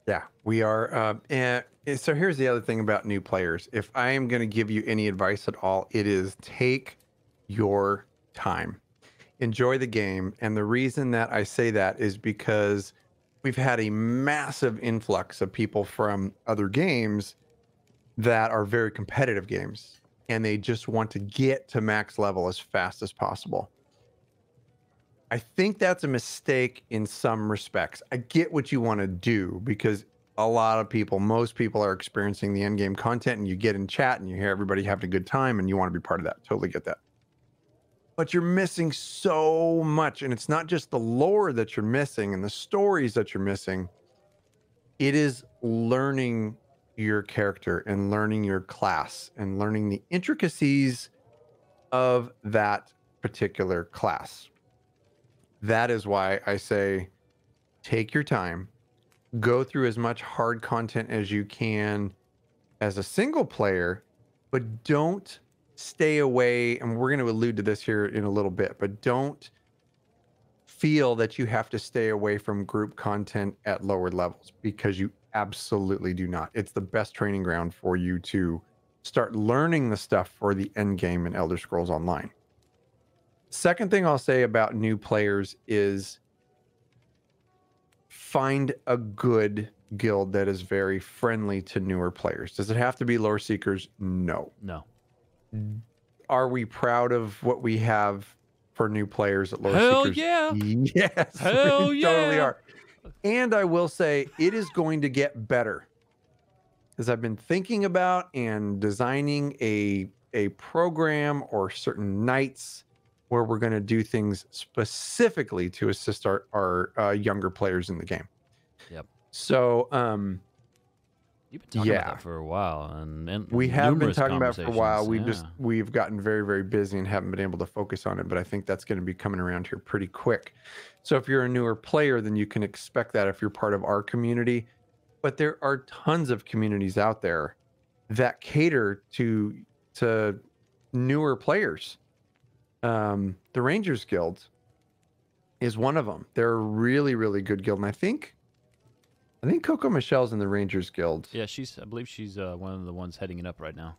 Yeah, we are. And so here's the other thing about new players. If I am going to give you any advice at all, it is take your time. Enjoy the game. And the reason that I say that is because we've had a massive influx of people from other games that are very competitive games, and they just want to get to max level as fast as possible. I think that's a mistake in some respects. I get what you want to do because a lot of people, most people are experiencing the end game content, and you get in chat and you hear everybody having a good time and you want to be part of that. Totally get that. But you're missing so much, and it's not just the lore that you're missing and the stories that you're missing. It is learning your character and learning your class and learning the intricacies of that particular class. That is why I say take your time, go through as much hard content as you can as a single player, but don't stay away. And we're going to allude to this here in a little bit, but don't feel that you have to stay away from group content at lower levels, because you absolutely do not. It's the best training ground for you to start learning the stuff for the end game in Elder Scrolls Online. Second thing I'll say about new players is find a good guild that is very friendly to newer players. Does it have to be Loreseekers? No. No. Are we proud of what we have for new players at Loreseekers? Hell yeah. Yes. Hell we yeah. totally are. And I will say it is going to get better, as I've been thinking about and designing a program or certain nights where we're going to do things specifically to assist our younger players in the game. Yep. So, You've been talking about that for a while, and we have been numerous talking about it for a while. conversations, We've gotten very, very busy and haven't been able to focus on it, but I think that's going to be coming around here pretty quick. So if you're a newer player, then you can expect that if you're part of our community. But there are tons of communities out there that cater to newer players. The Rangers Guild is one of them. They're a really, really good guild, and I think Coco Michelle's in the Rangers Guild. Yeah, I believe she's one of the ones heading it up right now.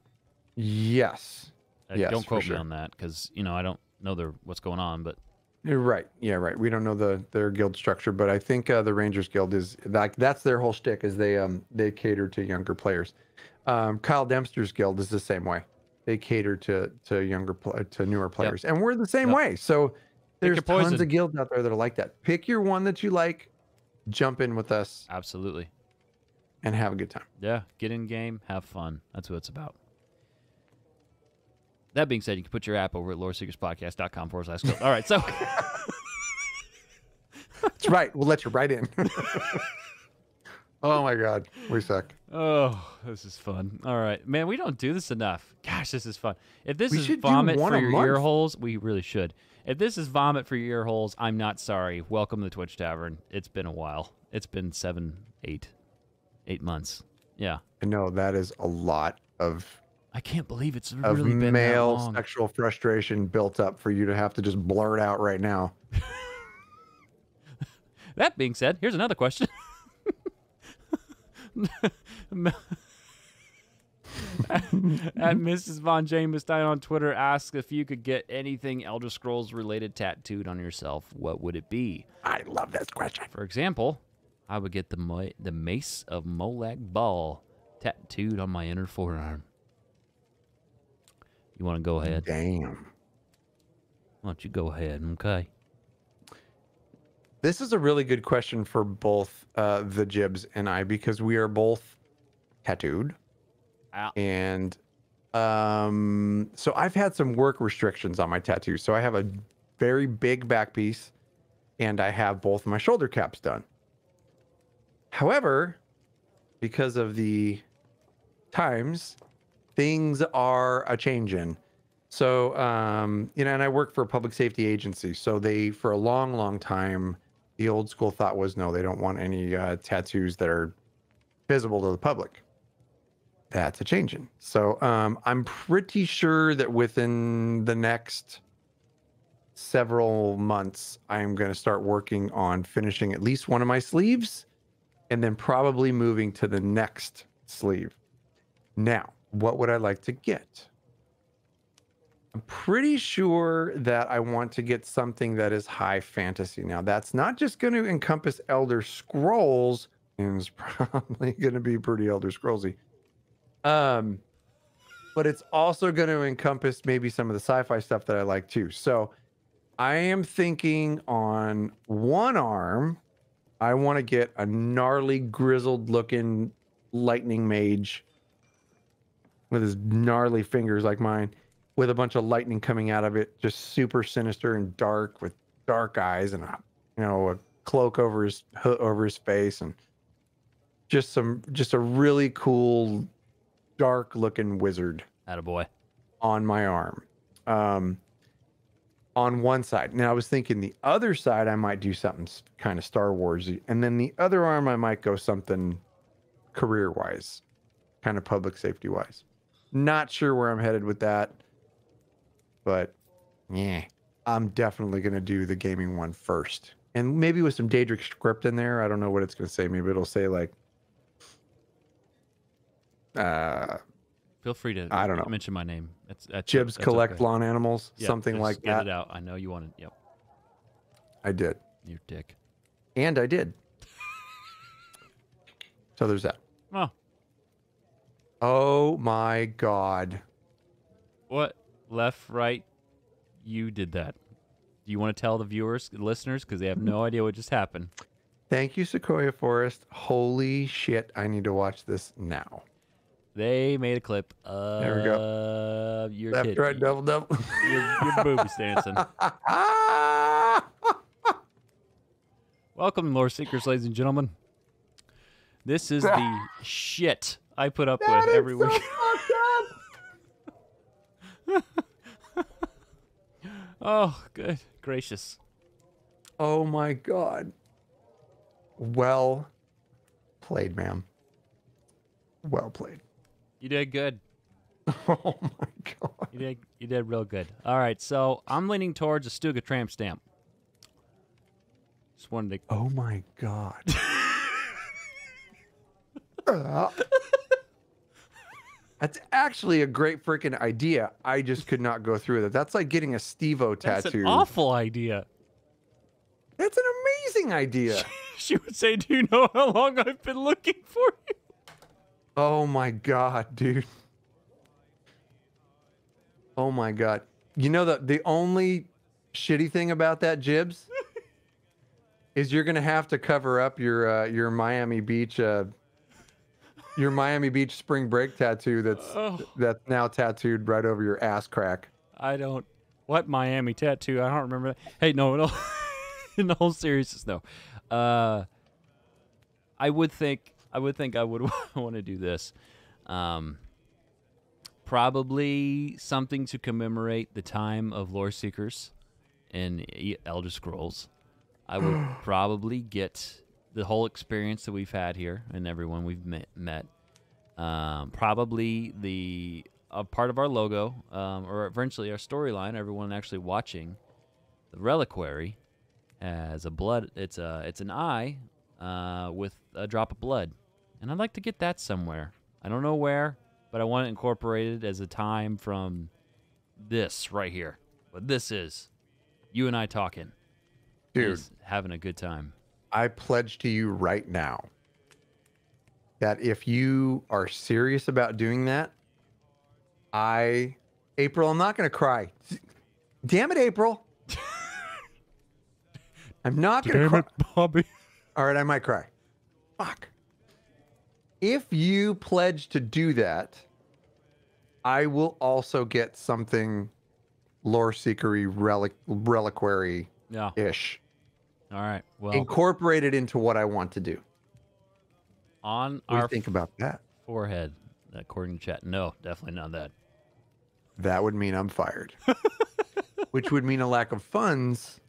Yes. Yes, don't quote for sure. me on that because I don't know what's going on, but You're right. Yeah, right. We don't know their guild structure, but I think the Rangers Guild is like that's their whole shtick, is they cater to younger players. Kyle Dempster's guild is the same way. They cater to newer players, and we're the same way. So there's tons of guilds out there that are like that. Pick your one that you like. Jump in with us. Absolutely. And have a good time. Yeah. Get in game. Have fun. That's what it's about. That being said, you can put your app over at loreseekerspodcast.com/guild. All right. So. That's right. We'll let you right in. Oh, my God. We suck. Oh, this is fun. All right. Man, we don't do this enough. Gosh, this is fun. If this is should do vomit one for a your month. ear holes, we really should. If this is vomit for your ear holes, I'm not sorry. Welcome to the Twitch Tavern. It's been a while. It's been 8 months. Yeah. I know that is a lot of I can't believe it's of really been that male long. sexual frustration built up for you to have to just blurt out right now. That being said, here's another question. And Mrs. Von Jamestein on Twitter asks if you could get anything Elder Scrolls related tattooed on yourself, what would it be? I love this question. For example, I would get the Mace of Molag Bal tattooed on my inner forearm. You want to go ahead? Damn. Why don't you go ahead, okay? This is a really good question for both the Jibs and I, because we are both tattooed. Ow. And so I've had some work restrictions on my tattoos. So I have a very big back piece and I have both of my shoulder caps done. However, because of the times, things are a changing. So, and I work for a public safety agency. So they, for a long, long time, the old school thought was, no, they don't want any tattoos that are visible to the public. That's a changing. So I'm pretty sure that within the next several months, I'm going to start working on finishing at least one of my sleeves and then probably moving to the next sleeve. Now, what would I like to get? I'm pretty sure that I want to get something that is high fantasy. Now, that's not just going to encompass Elder Scrolls, and it's probably going to be pretty Elder Scrollsy. But it's also going to encompass maybe some of the sci-fi stuff that I like too. So I am thinking on one arm, I want to get a gnarly, grizzled looking lightning mage with his gnarly fingers like mine, with a bunch of lightning coming out of it, just super sinister and dark, with dark eyes and a cloak over his face, and just a really cool, dark looking wizard. Attaboy. On my arm, on one side. Now I was thinking the other side I might do something kind of Star Warsy, and then the other arm I might go something career wise, kind of public safety wise. Not sure where I'm headed with that, but yeah, I'm definitely going to do the gaming one first. And maybe with some Daedric script in there. I don't know what it's going to say. Maybe it'll say like, feel free to I don't know. mention my name. That's Jibs that's collect okay. lawn animals, Yeah, something just like get that. it out. I know you wanted. Yep. I did. You dick. And I did. So there's that. Oh, Oh my God. what? Left, right? You did that. Do you want to tell the viewers, the listeners, because they have no idea what just happened? Thank you, Sequoia Forest. Holy shit. I need to watch this now. They made a clip of There we go. your Left, kid, right, double, double. your boobies dancing. Welcome, Loreseekers, ladies and gentlemen. This is the shit I put up with every week. Oh, good gracious. Oh my God. Well played, ma'am. Well played. You did good. Oh my God. You did real good. All right, so I'm leaning towards a Stuga tramp stamp. Just wanted to. Oh my God. That's actually a great freaking idea. I just could not go through with it. That's like getting a Steve-O That's tattoo. an awful idea. That's an amazing idea. She would say, "Do you know how long I've been looking for you?" Oh my God, dude. Oh my God. You know the only shitty thing about that, Jibs, is you're gonna have to cover up your Miami Beach spring break tattoo that's now tattooed right over your ass crack. I don't. What Miami tattoo? I don't remember that. Hey, no, in the whole seriousness, though. I would think I would want to do this. Probably something to commemorate the time of Loreseekers and Elder Scrolls. I would probably get the whole experience that we've had here and everyone we've met. Probably the a part of our logo, or eventually our storyline, everyone actually watching, the reliquary has a blood. It's an eye with a drop of blood, and I'd like to get that somewhere. I don't know where, but I want it incorporated as a time from this right here. What this is, you and I talking, Dude, is having a good time. I pledge to you right now that if you are serious about doing that, April, I'm not going to cry. Damn it, April. I'm not going to cry. Bobby. All right, I might cry. Fuck. If you pledge to do that, I will also get something Loreseekery reliquary-ish. Yeah. All right. Well, Incorporated into what I want to do. on What do our you think about that? forehead, according to chat, no, definitely not that. That would mean I'm fired. Which would mean a lack of funds,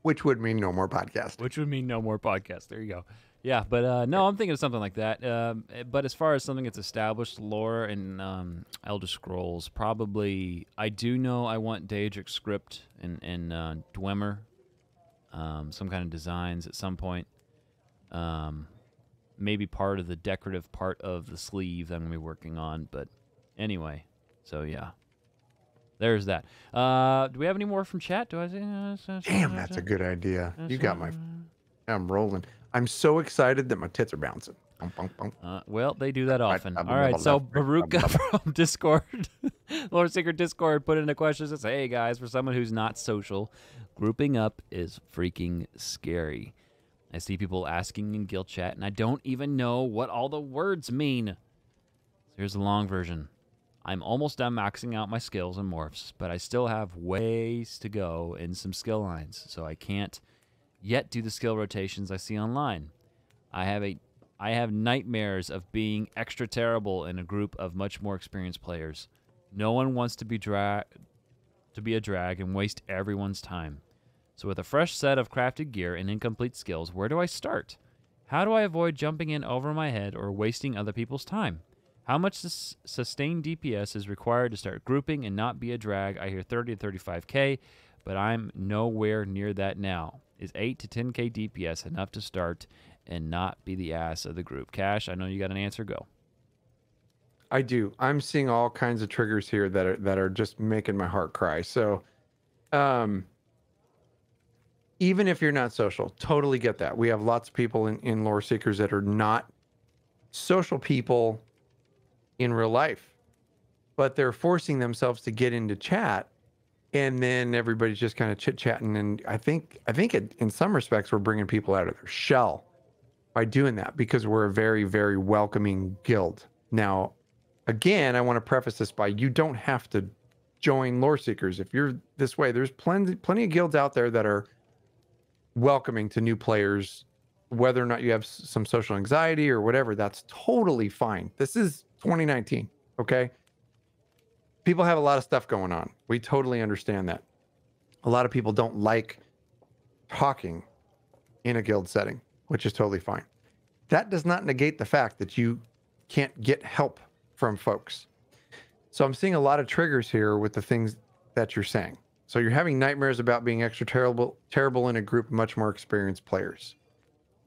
which would mean no more podcast. Which would mean no more podcasts. There you go. Yeah, but no, I'm thinking of something like that. But as far as something that's established lore and Elder Scrolls, probably I do know I want Daedric script and Dwemer, some kind of designs at some point. Maybe part of the decorative part of the sleeve I'm going to be working on. But anyway, so yeah. There's that. Do we have any more from chat? Do I say? Damn, that's a good idea. You got my... I'm rolling. I'm so excited that my tits are bouncing. Bum, bum, bum. Well, they do that often. All right, so Baruka from Discord, Loreseeker Discord, put in a question. Says, "Hey guys, for someone who's not social, grouping up is freaking scary. I see people asking in guild chat, and I don't even know what all the words mean." So here's the long version. I'm almost done maxing out my skills and morphs, but I still have ways to go in some skill lines, so I can't yet do the skill rotations I see online. I have nightmares of being extra terrible in a group of much more experienced players. No one wants to be a drag and waste everyone's time. So with a fresh set of crafted gear and incomplete skills, where do I start? How do I avoid jumping in over my head or wasting other people's time? How much sustained DPS is required to start grouping and not be a drag? I hear 30 to 35k, but I'm nowhere near that now. Is 8 to 10k DPS enough to start and not be the ass of the group? Cash, I know you got an answer. Go. I do. I'm seeing all kinds of triggers here that are just making my heart cry. So, even if you're not social, totally get that. We have lots of people in Loreseekers that are not social people in real life, but they're forcing themselves to get into chat, and then everybody's just kind of chit-chatting. And I think in some respects we're bringing people out of their shell by doing that, because we're a very, very welcoming guild. Now, again, I want to preface this by, you don't have to join Loreseekers if you're this way. There's plenty of guilds out there that are welcoming to new players, whether or not you have some social anxiety or whatever. That's totally fine. This is 2019, okay? People have a lot of stuff going on. We totally understand that. A lot of people don't like talking in a guild setting, which is totally fine. That does not negate the fact that you can't get help from folks. So I'm seeing a lot of triggers here with the things that you're saying. So you're having nightmares about being extra terrible in a group of much more experienced players.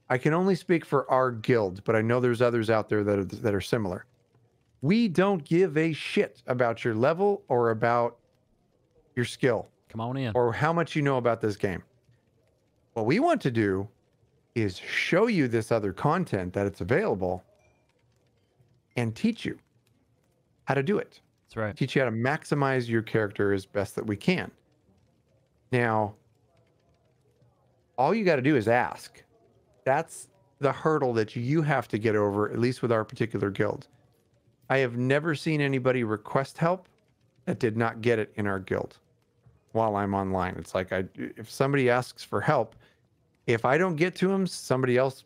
I can only speak for our guild, but I know there's others out there that are similar. We don't give a shit about your level or about your skill. Come on in. Or how much you know about this game. What we want to do is show you this other content that it's available and teach you how to do it. That's right. Teach you how to maximize your character as best that we can. Now, all you got to do is ask. That's the hurdle that you have to get over, at least with our particular guild. I have never seen anybody request help that did not get it in our guild while I'm online. It's like, if somebody asks for help, if I don't get to them, somebody else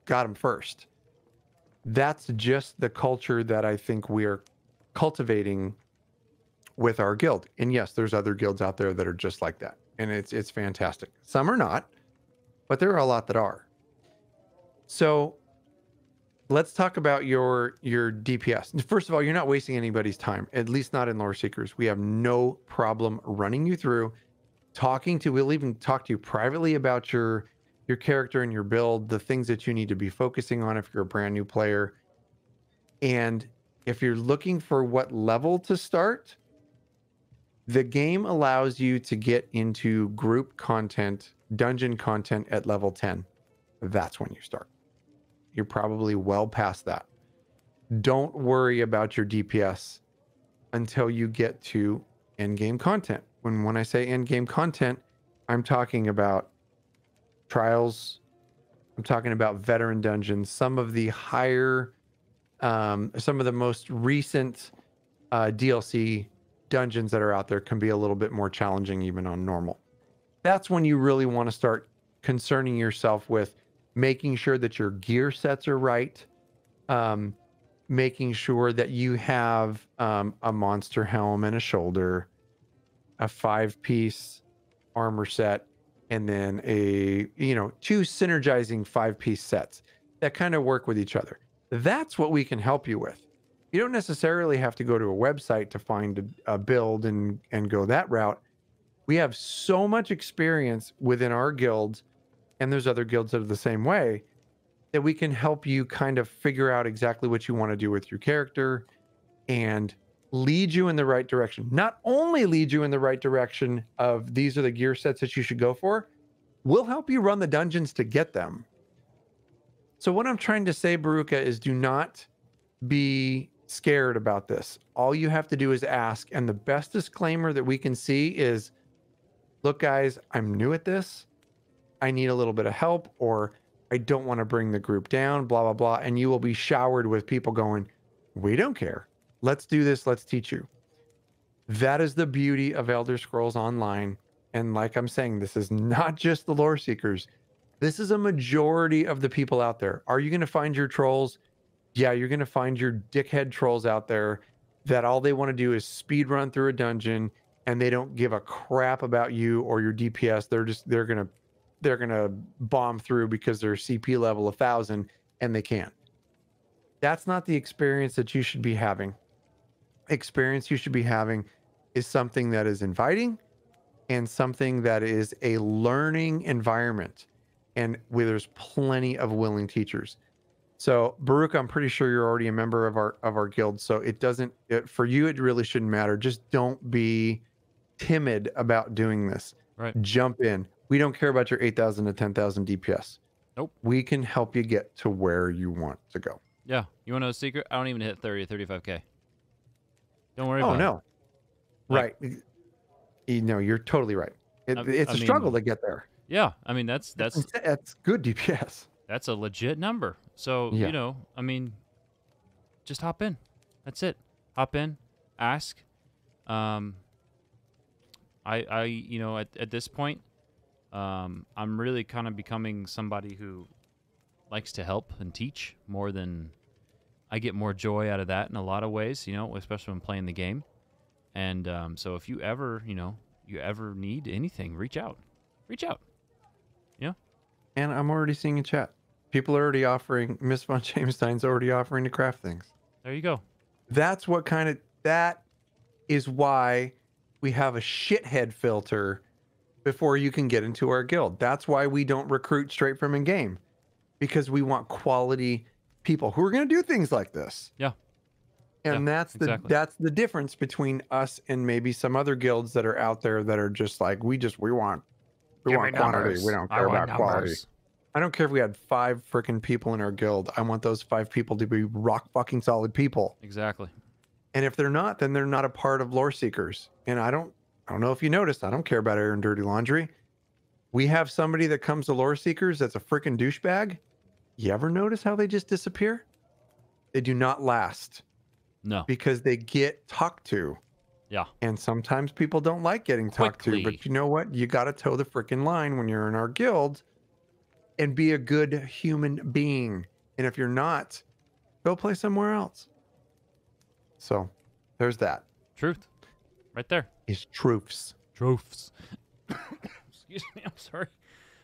got them first. That's just the culture that I think we are cultivating with our guild. And yes, there's other guilds out there that are just like that. And it's fantastic. Some are not, but there are a lot that are. So let's talk about your DPS. First of all, you're not wasting anybody's time, at least not in Loreseekers. We have no problem running you through, we'll even talk to you privately about your character and your build, the things that you need to be focusing on if you're a brand new player. And if you're looking for what level to start, the game allows you to get into group content, dungeon content at level 10. That's when you start. You're probably well past that. Don't worry about your DPS until you get to end game content. When I say end game content, I'm talking about trials. I'm talking about veteran dungeons. Some of the higher, some of the most recent DLC dungeons that are out there can be a little bit more challenging even on normal. That's when you really want to start concerning yourself with making sure that your gear sets are right, making sure that you have a monster helm and a shoulder, a 5-piece armor set, and then two synergizing 5-piece sets that kind of work with each other. That's what we can help you with. You don't necessarily have to go to a website to find a build and go that route. We have so much experience within our guilds, and there's other guilds that are the same way, that we can help you kind of figure out exactly what you want to do with your character and lead you in the right direction. Not only lead you in the right direction of these are the gear sets that you should go for, we'll help you run the dungeons to get them. So what I'm trying to say, Baruka, is do not be scared about this. All you have to do is ask. And the best disclaimer that we can see is, look, guys, I'm new at this. I need a little bit of help, or I don't want to bring the group down, blah, blah, blah. And you will be showered with people going, we don't care. Let's do this. Let's teach you. That is the beauty of Elder Scrolls Online. And like I'm saying, this is not just the Loreseekers. This is a majority of the people out there. Are you going to find your trolls? Yeah, you're going to find your dickhead trolls out there that all they want to do is speed run through a dungeon, and they don't give a crap about you or your DPS. They're going to bomb through because they're CP level 1,000 and they can't. That's not the experience that you should be having. Experience you should be having is something that is inviting and something that is a learning environment, and where there's plenty of willing teachers. So Baruch, I'm pretty sure you're already a member of our guild. So for you, it really shouldn't matter. Just don't be timid about doing this. Right. Jump in. We don't care about your 8,000 to 10,000 DPS. Nope. We can help you get to where you want to go. Yeah. You want to know a secret? I don't even hit 30 or 35K. Don't worry Oh, about no. it. Right. No, you're totally right. It's a struggle to get there. Yeah. I mean, that's good DPS. That's a legit number. So, Yeah. I mean, just hop in. That's it. Hop in, ask. At this point, I'm really kind of becoming somebody who likes to help and teach more than I get more joy out of that in a lot of ways, especially when playing the game. And so if you ever, you ever need anything, reach out. Yeah. And I'm already seeing in chat. People are already offering, Miss Von Jamestein's already offering to craft things. There you go. That is why we have a shithead filter before you can get into our guild. That's why we don't recruit straight from in-game, because we want quality people who are going to do things like this. Yeah. And Yeah, that's the difference between us and maybe some other guilds that are out there that are just like, we want quantity. We don't care about quality. I don't care if we had 5 freaking people in our guild. I want those 5 people to be rock fucking solid people. Exactly. And if they're not, then they're not a part of Loreseekers. And I don't know if you noticed, I don't care about airing dirty laundry. We have somebody that comes to Loreseekers that's a freaking douchebag. You ever notice how they just disappear? They do not last. No. Because they get talked to. Yeah. And sometimes people don't like getting talked to. But you know what? You got to toe the freaking line when you're in our guild and be a good human being. And if you're not, go play somewhere else. So there's that. Truth. Right there. Is truths. Truths. Excuse me. I'm sorry.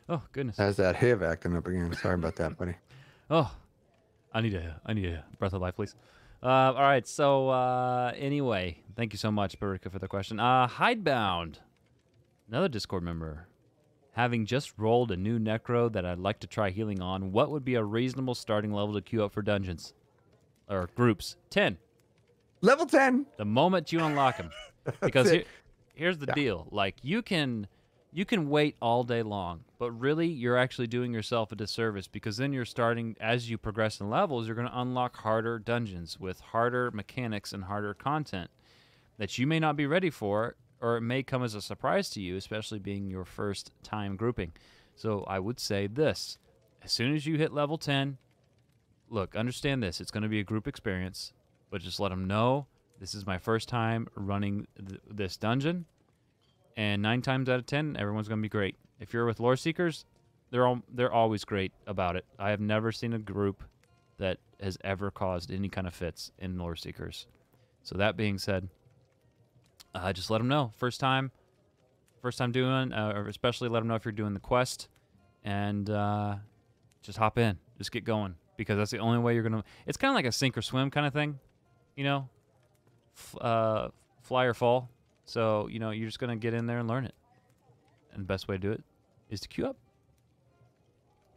Oh, goodness. Has that HIV acting up again. Sorry about that, buddy. Oh. I need a breath of life, please. All right. So anyway, thank you so much, Barika, for the question. Hidebound, another Discord member. Having just rolled a new Necro that I'd like to try healing on, what would be a reasonable starting level to queue up for dungeons? Or groups? 10. Level 10. The moment you unlock them. Because it. here's the deal. Like, you can wait all day long, but really you're actually doing yourself a disservice because then you're starting, as you progress in levels, you're going to unlock harder dungeons with harder mechanics and harder content that you may not be ready for, or it may come as a surprise to you, especially being your first time grouping. So I would say this. As soon as you hit level 10, look, understand this. It's going to be a group experience, but just let them know this is my first time running this dungeon, and 9 times out of 10, everyone's going to be great. If you're with Loreseekers, they're always great about it. I have never seen a group that has ever caused any kind of fits in Loreseekers. So that being said, just let them know. First time doing, or especially let them know if you're doing the quest, and just hop in. Just get going, because that's the only way you're going to... It's kind of like a sink or swim kind of thing, you know? Fly or fall. So, you know, you're just going to get in there and learn it. And the best way to do it is to queue up.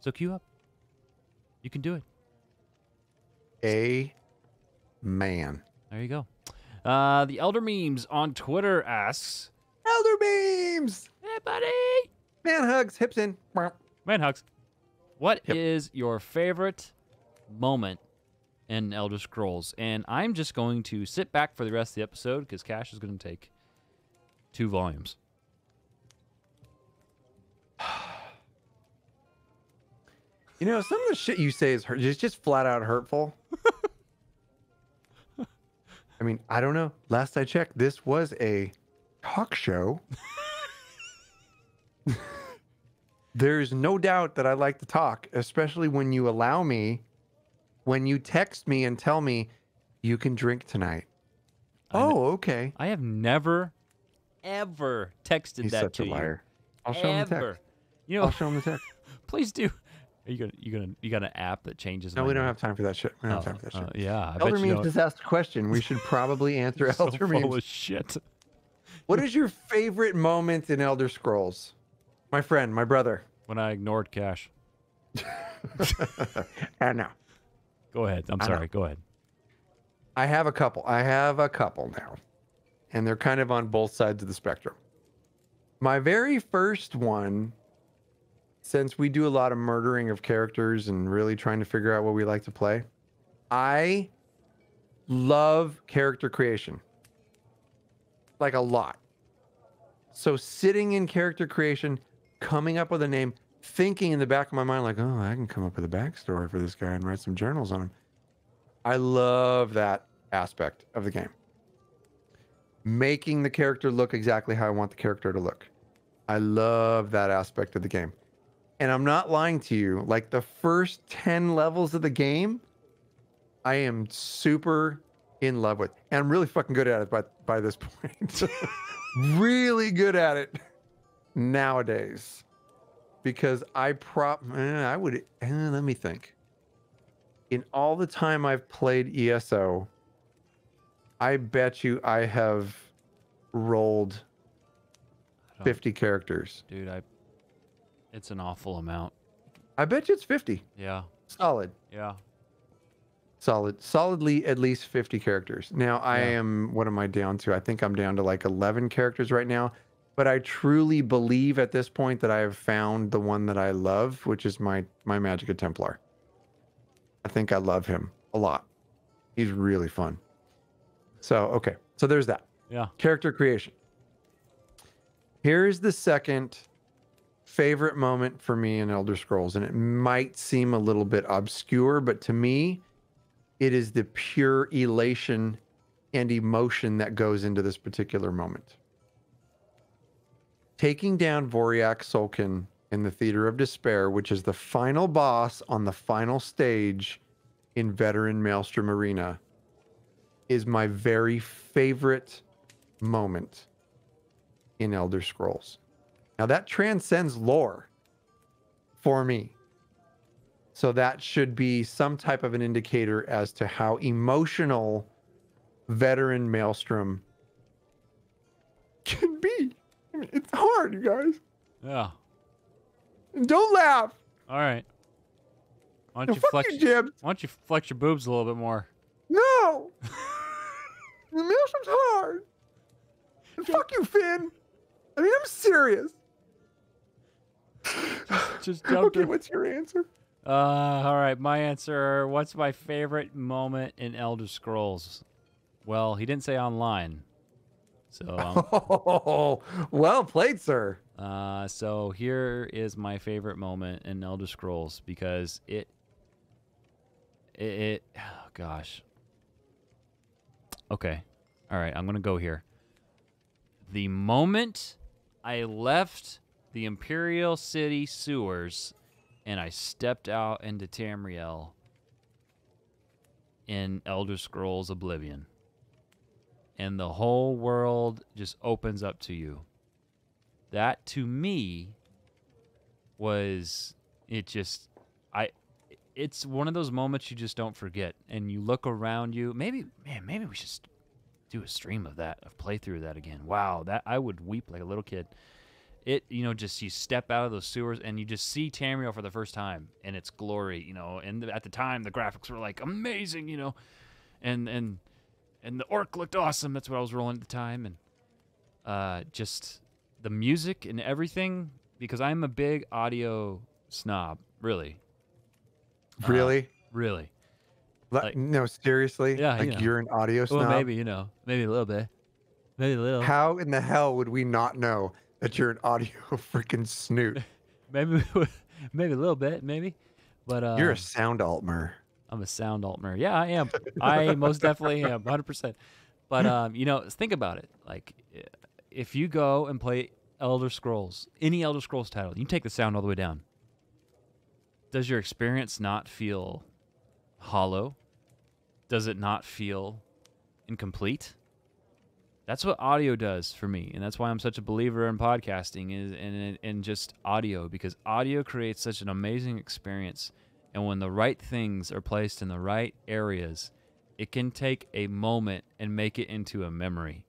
So queue up. You can do it. Amen. There you go. The Elder Memes on Twitter asks... Elder Beams! Hey, buddy! Man hugs, hips in. Man hugs. What is your favorite moment in Elder Scrolls? And I'm just going to sit back for the rest of the episode because Cash is going to take 2 volumes. You know, some of the shit you say is just flat out hurtful. I mean, I don't know. Last I checked, this was a talk show. There's no doubt that I like to talk, especially when you allow me, when you text me and tell me you can drink tonight. Okay. I have never, ever texted He's that such to a you. liar. I'll show him the Ever. text. You know, I'll show him the text. please do. Are you got an app that changes? No, my we don't name? have time for that shit. We don't have time for that shit. Yeah, I Elder bet you Memes don't. just asked a question. We should probably answer So Elder full Memes. of shit. What is your favorite moment in Elder Scrolls? My friend, my brother. When I ignored Cash. I know. Go ahead. I'm sorry. Go ahead. I have a couple now. And they're kind of on both sides of the spectrum. My very first one, since we do a lot of murdering of characters and really trying to figure out what we like to play, I love character creation. Like a lot. So sitting in character creation, coming up with a name, thinking in the back of my mind, like, oh, I can come up with a backstory for this guy and write some journals on him. I love that aspect of the game. Making the character look exactly how I want the character to look. I love that aspect of the game. And I'm not lying to you. Like the first 10 levels of the game, I am super in love with. And I'm really fucking good at it by this point. Really good at it nowadays. Because let me think. In all the time I've played ESO, I bet you I have rolled 50 characters. Dude, it's an awful amount. I bet you it's 50. Yeah. Solid. Yeah. Solidly at least 50 characters. Now what am I down to? I think I'm down to like 11 characters right now. But I truly believe at this point that I have found the one that I love, which is my Magicka Templar. I think I love him a lot. He's really fun. So, okay. So there's that. Yeah. Character creation. Here's the second favorite moment for me in Elder Scrolls, and it might seem a little bit obscure, but to me, it is the pure elation and emotion that goes into this particular moment. Taking down Voriak Solkin in the Theater of Despair, which is the final boss on the final stage in Veteran Maelstrom Arena, is my very favorite moment in Elder Scrolls. Now that transcends lore for me. So that should be some type of an indicator as to how emotional veteran Maelstrom can be. I mean, it's hard, you guys. Yeah. And don't laugh. All right. Why No, don't you fuck flex? you, Jim. Why don't you flex your boobs a little bit more? No. The Maelstrom's hard. And fuck you, Finn. I mean, I'm serious. Just jump Okay, to. what's your answer? All right. My answer. What's my favorite moment in Elder Scrolls? Well, he didn't say online. So. Oh, well played, sir. So here is my favorite moment in Elder Scrolls because it oh gosh. Okay. All right, I'm going to go here. The moment I left the Imperial City sewers and I stepped out into Tamriel in Elder Scrolls Oblivion. And the whole world just opens up to you. That to me was it's one of those moments you just don't forget, and you look around you. Maybe we should do a stream of that, of playthrough of that again. Wow, that I would weep like a little kid. Just you step out of those sewers and you just see Tamriel for the first time and its glory, and at the time the graphics were like amazing, and the orc looked awesome. That's what I was rolling at the time, and just the music and everything, because I'm a big audio snob, really. Really? Really. No, seriously? Yeah, Like you're an audio snob? Well, maybe, maybe a little bit. Maybe a little. How in the hell would we not know that you're an audio freaking snoot? Maybe a little bit, maybe. But you're a sound altmer. I'm a sound altmer. Yeah, I am. I most definitely am, 100%. But think about it. Like, if you go and play Elder Scrolls, any Elder Scrolls title, you take the sound all the way down. Does your experience not feel hollow? Does it not feel incomplete? That's what audio does for me, and that's why I'm such a believer in podcasting and just audio, because audio creates such an amazing experience. And when the right things are placed in the right areas, it can take a moment and make it into a memory.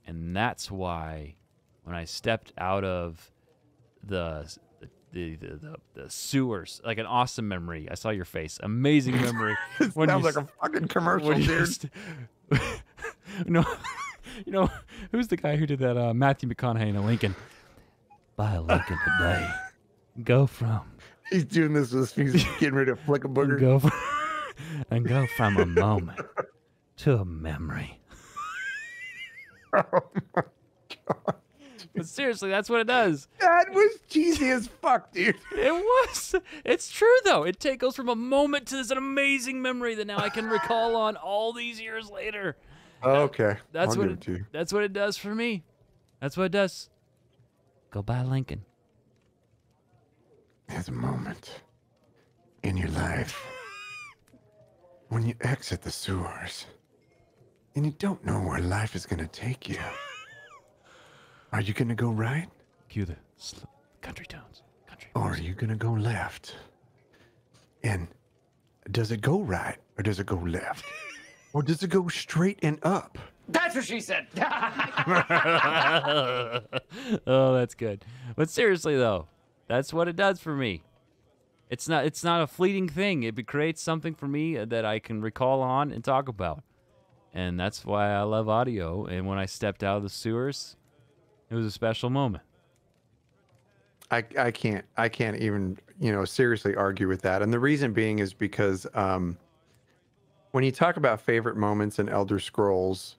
And that's why when I stepped out of the sewers, like an awesome memory. I saw your face. Amazing memory. Sounds like a fucking commercial, dude. Who's the guy who did that? Matthew McConaughey in a Lincoln. Buy a Lincoln today. Go from. He's doing this with he's getting ready to flick a booger. Go from a moment to a memory. Oh my god. But seriously, that's what it does. That was cheesy as fuck, dude. It was. It's true, though. It goes from a moment to this amazing memory that now I can recall on all these years later. Okay. That's I'll what give it to you. That's what it does for me. That's what it does. Go buy Lincoln. There's a moment in your life when you exit the sewers and you don't know where life is going to take you. Are you going to go right? Cue the country tones. Or are you going to go left? And does it go right or does it go left? Or does it go straight and up? That's what she said. Oh, that's good. But seriously, though, that's what it does for me. It's not a fleeting thing. It creates something for me that I can recall on and talk about. And that's why I love audio. And when I stepped out of the sewers, it was a special moment. I can't even, seriously argue with that. And the reason being is because when you talk about favorite moments in Elder Scrolls,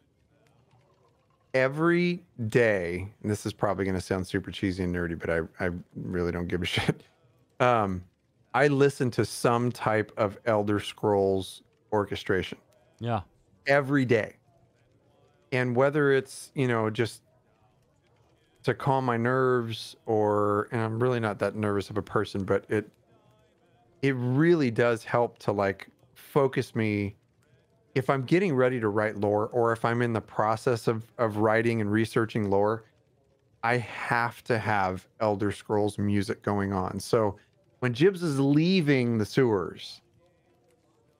every day, and this is probably going to sound super cheesy and nerdy, but I really don't give a shit. I listen to some type of Elder Scrolls orchestration. Yeah. Every day. And whether it's, just to calm my nerves and I'm really not that nervous of a person, but it really does help to like focus me if I'm getting ready to write lore or if I'm in the process of writing and researching lore. I have to have Elder Scrolls music going on. So When Jibbs is leaving the sewers,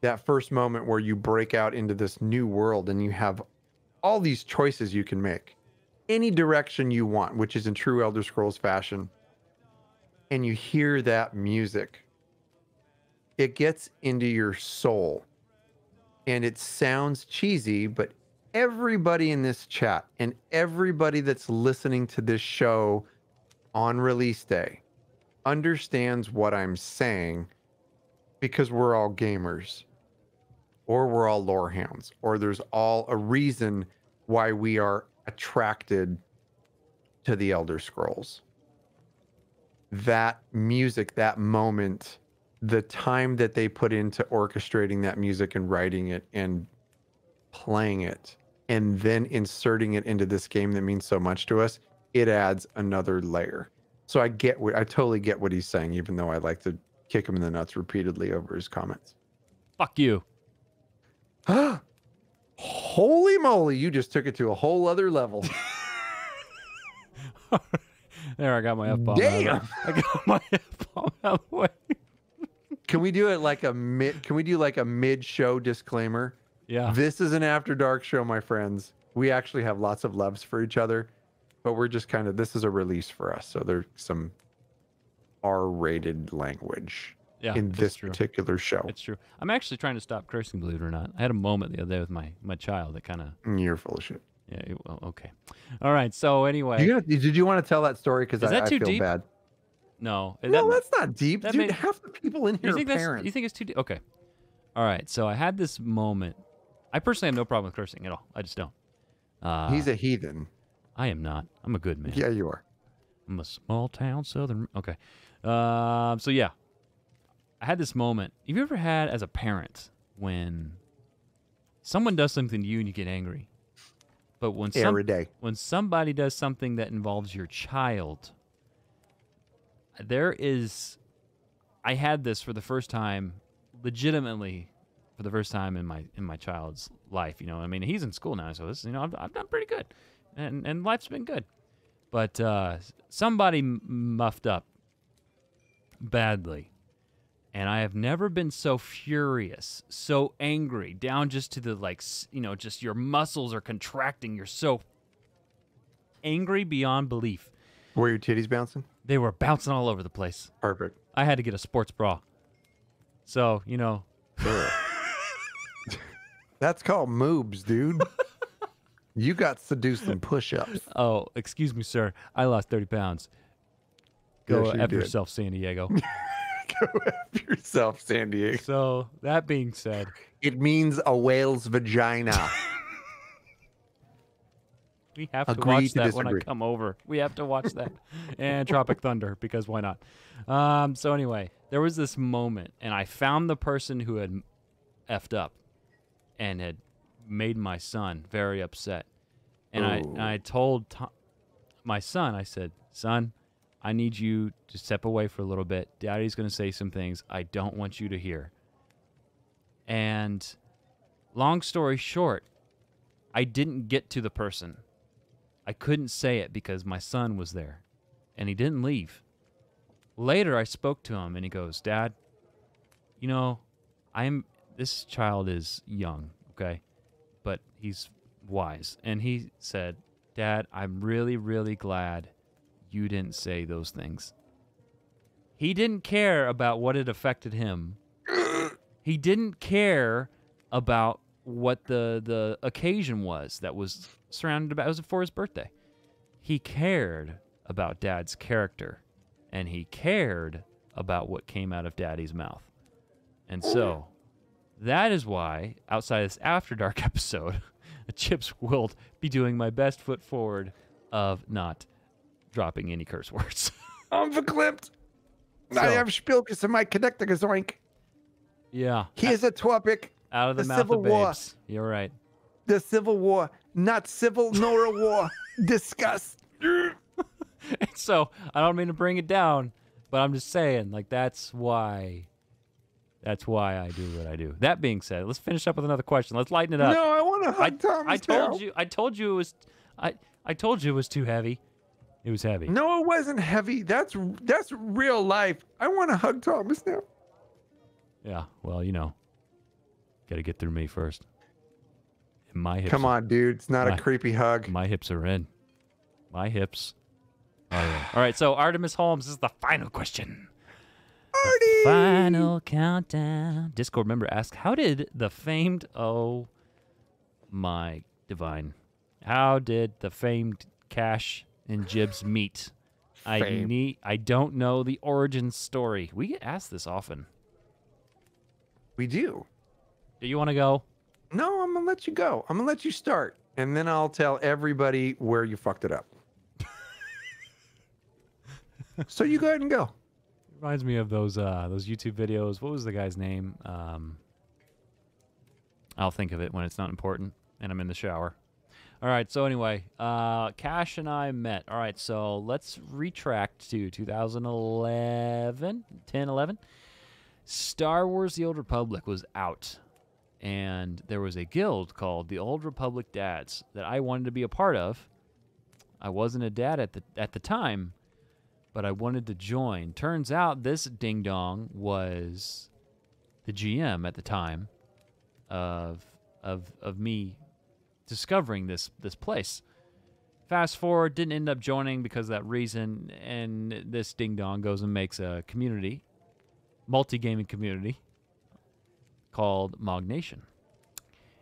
that first moment where you break out into this new world and you have all these choices you can make, any direction you want, which is in true Elder Scrolls fashion, and you hear that music, it gets into your soul. And it sounds cheesy, but everybody in this chat and everybody that's listening to this show on release day understands what I'm saying, because we're all gamers, or we're all lore hounds, or there's all a reason why we are attracted to the Elder Scrolls. That music, that moment, the time that they put into orchestrating that music and writing it and playing it and then inserting it into this game that means so much to us, it adds another layer. So I totally get what he's saying, even though I like to kick him in the nuts repeatedly over his comments. Fuck you. Holy moly, you just took it to a whole other level. There, I got my F-bomb. Damn. I got my F-bomb out of the way. Can we do it like a mid-show disclaimer? Yeah. This is an After Dark show, my friends. We actually have lots of loves for each other, but we're just this is a release for us. So there's some R-rated language in this particular show. It's true. I'm actually trying to stop cursing, believe it or not. I had a moment the other day with my child that kind of... You're full of shit. Yeah, well, okay. All right, so anyway... Did you want to tell that story? Because I feel deep? bad. No. That's not deep. Dude, half the people in here are parents. You think it's too deep? Okay. All right, so I had this moment. I personally have no problem with cursing at all. I just don't. He's a heathen. I am not. I'm a good man. Yeah, you are. I'm a small town southern... Okay. So, yeah. I had this moment. Have you ever had, as a parent, when someone does something to you and you get angry? But when every day. When somebody does something that involves your child... I had this for the first time, legitimately, for the first time in my child's life. You know, I mean, he's in school now, so this, I've done pretty good, and life's been good. But somebody muffed up badly, and I have never been so furious, so angry, down just to the just your muscles are contracting. You're so angry beyond belief. Were your titties bouncing? They were bouncing all over the place. Perfect. I had to get a sports bra. So, Sure. That's called moobs, dude. You got to do some push-ups. Oh, excuse me, sir. I lost 30 pounds. Go Yes, you F did. yourself, San Diego. Go F yourself, San Diego. So, that being said. It means a whale's vagina. We have to Agree watch to that when I disagree. come over. We have to watch that. And Tropic Thunder, because why not? So anyway, there was this moment, and I found the person who had effed up and had made my son very upset. And I told my son, I said, son, I need you to step away for a little bit. Daddy's going to say some things I don't want you to hear. And long story short, I didn't get to the person. I couldn't say it because my son was there, and he didn't leave. Later, I spoke to him, and he goes, Dad, this child is young, okay, but he's wise. And he said, Dad, I'm really, really glad you didn't say those things. He didn't care about what it affected him. He didn't care about what the occasion was that was surrounded about. It was for his birthday. He cared about Dad's character, and he cared about what came out of Daddy's mouth. And so that is why, outside this After Dark episode, Chips will be doing my best foot forward of not dropping any curse words. I'm verklempt. So- I have Spilkus in my connector. Yeah. Here's a topic. Out of the The mouth Civil of War. babes. You're right. The Civil War, not civil nor a war. Discuss. So I don't mean to bring it down, but I'm just saying, that's why I do what I do. That being said, let's finish up with another question. Let's lighten it up. No, I want to hug Thomas. I told you it was too heavy. It was heavy. No, it wasn't heavy. That's real life. I want to hug Thomas now. Yeah, well, got to get through me first. And my hips. Come on, dude. It's not my- a creepy hug. My hips are in. My hips. Oh, yeah. All right, so Artemis Holmes, this is the final question. Artie! Final countdown. Discord member asked, how did the famed, oh my divine, how did the famed Cash and Jibs meet? I don't know the origin story. We get asked this often. We do. Do you want to go? No, I'm going to let you go. I'm going to let you start. And then I'll tell everybody where you fucked it up. So you go ahead and go. Reminds me of those YouTube videos. What was the guy's name? I'll think of it when it's not important and I'm in the shower. All right, so anyway, Cash and I met. All right, so let's retract to 2011, 10, 11. Star Wars The Old Republic was out, and there was a guild called the Old Republic Dads that I wanted to be a part of. I wasn't a dad at the time, but I wanted to join. Turns out this ding-dong was the GM at the time of me discovering this place. Fast forward, didn't end up joining because of that reason, and this ding-dong goes and makes a community, multi-gaming community, called Mog Nation.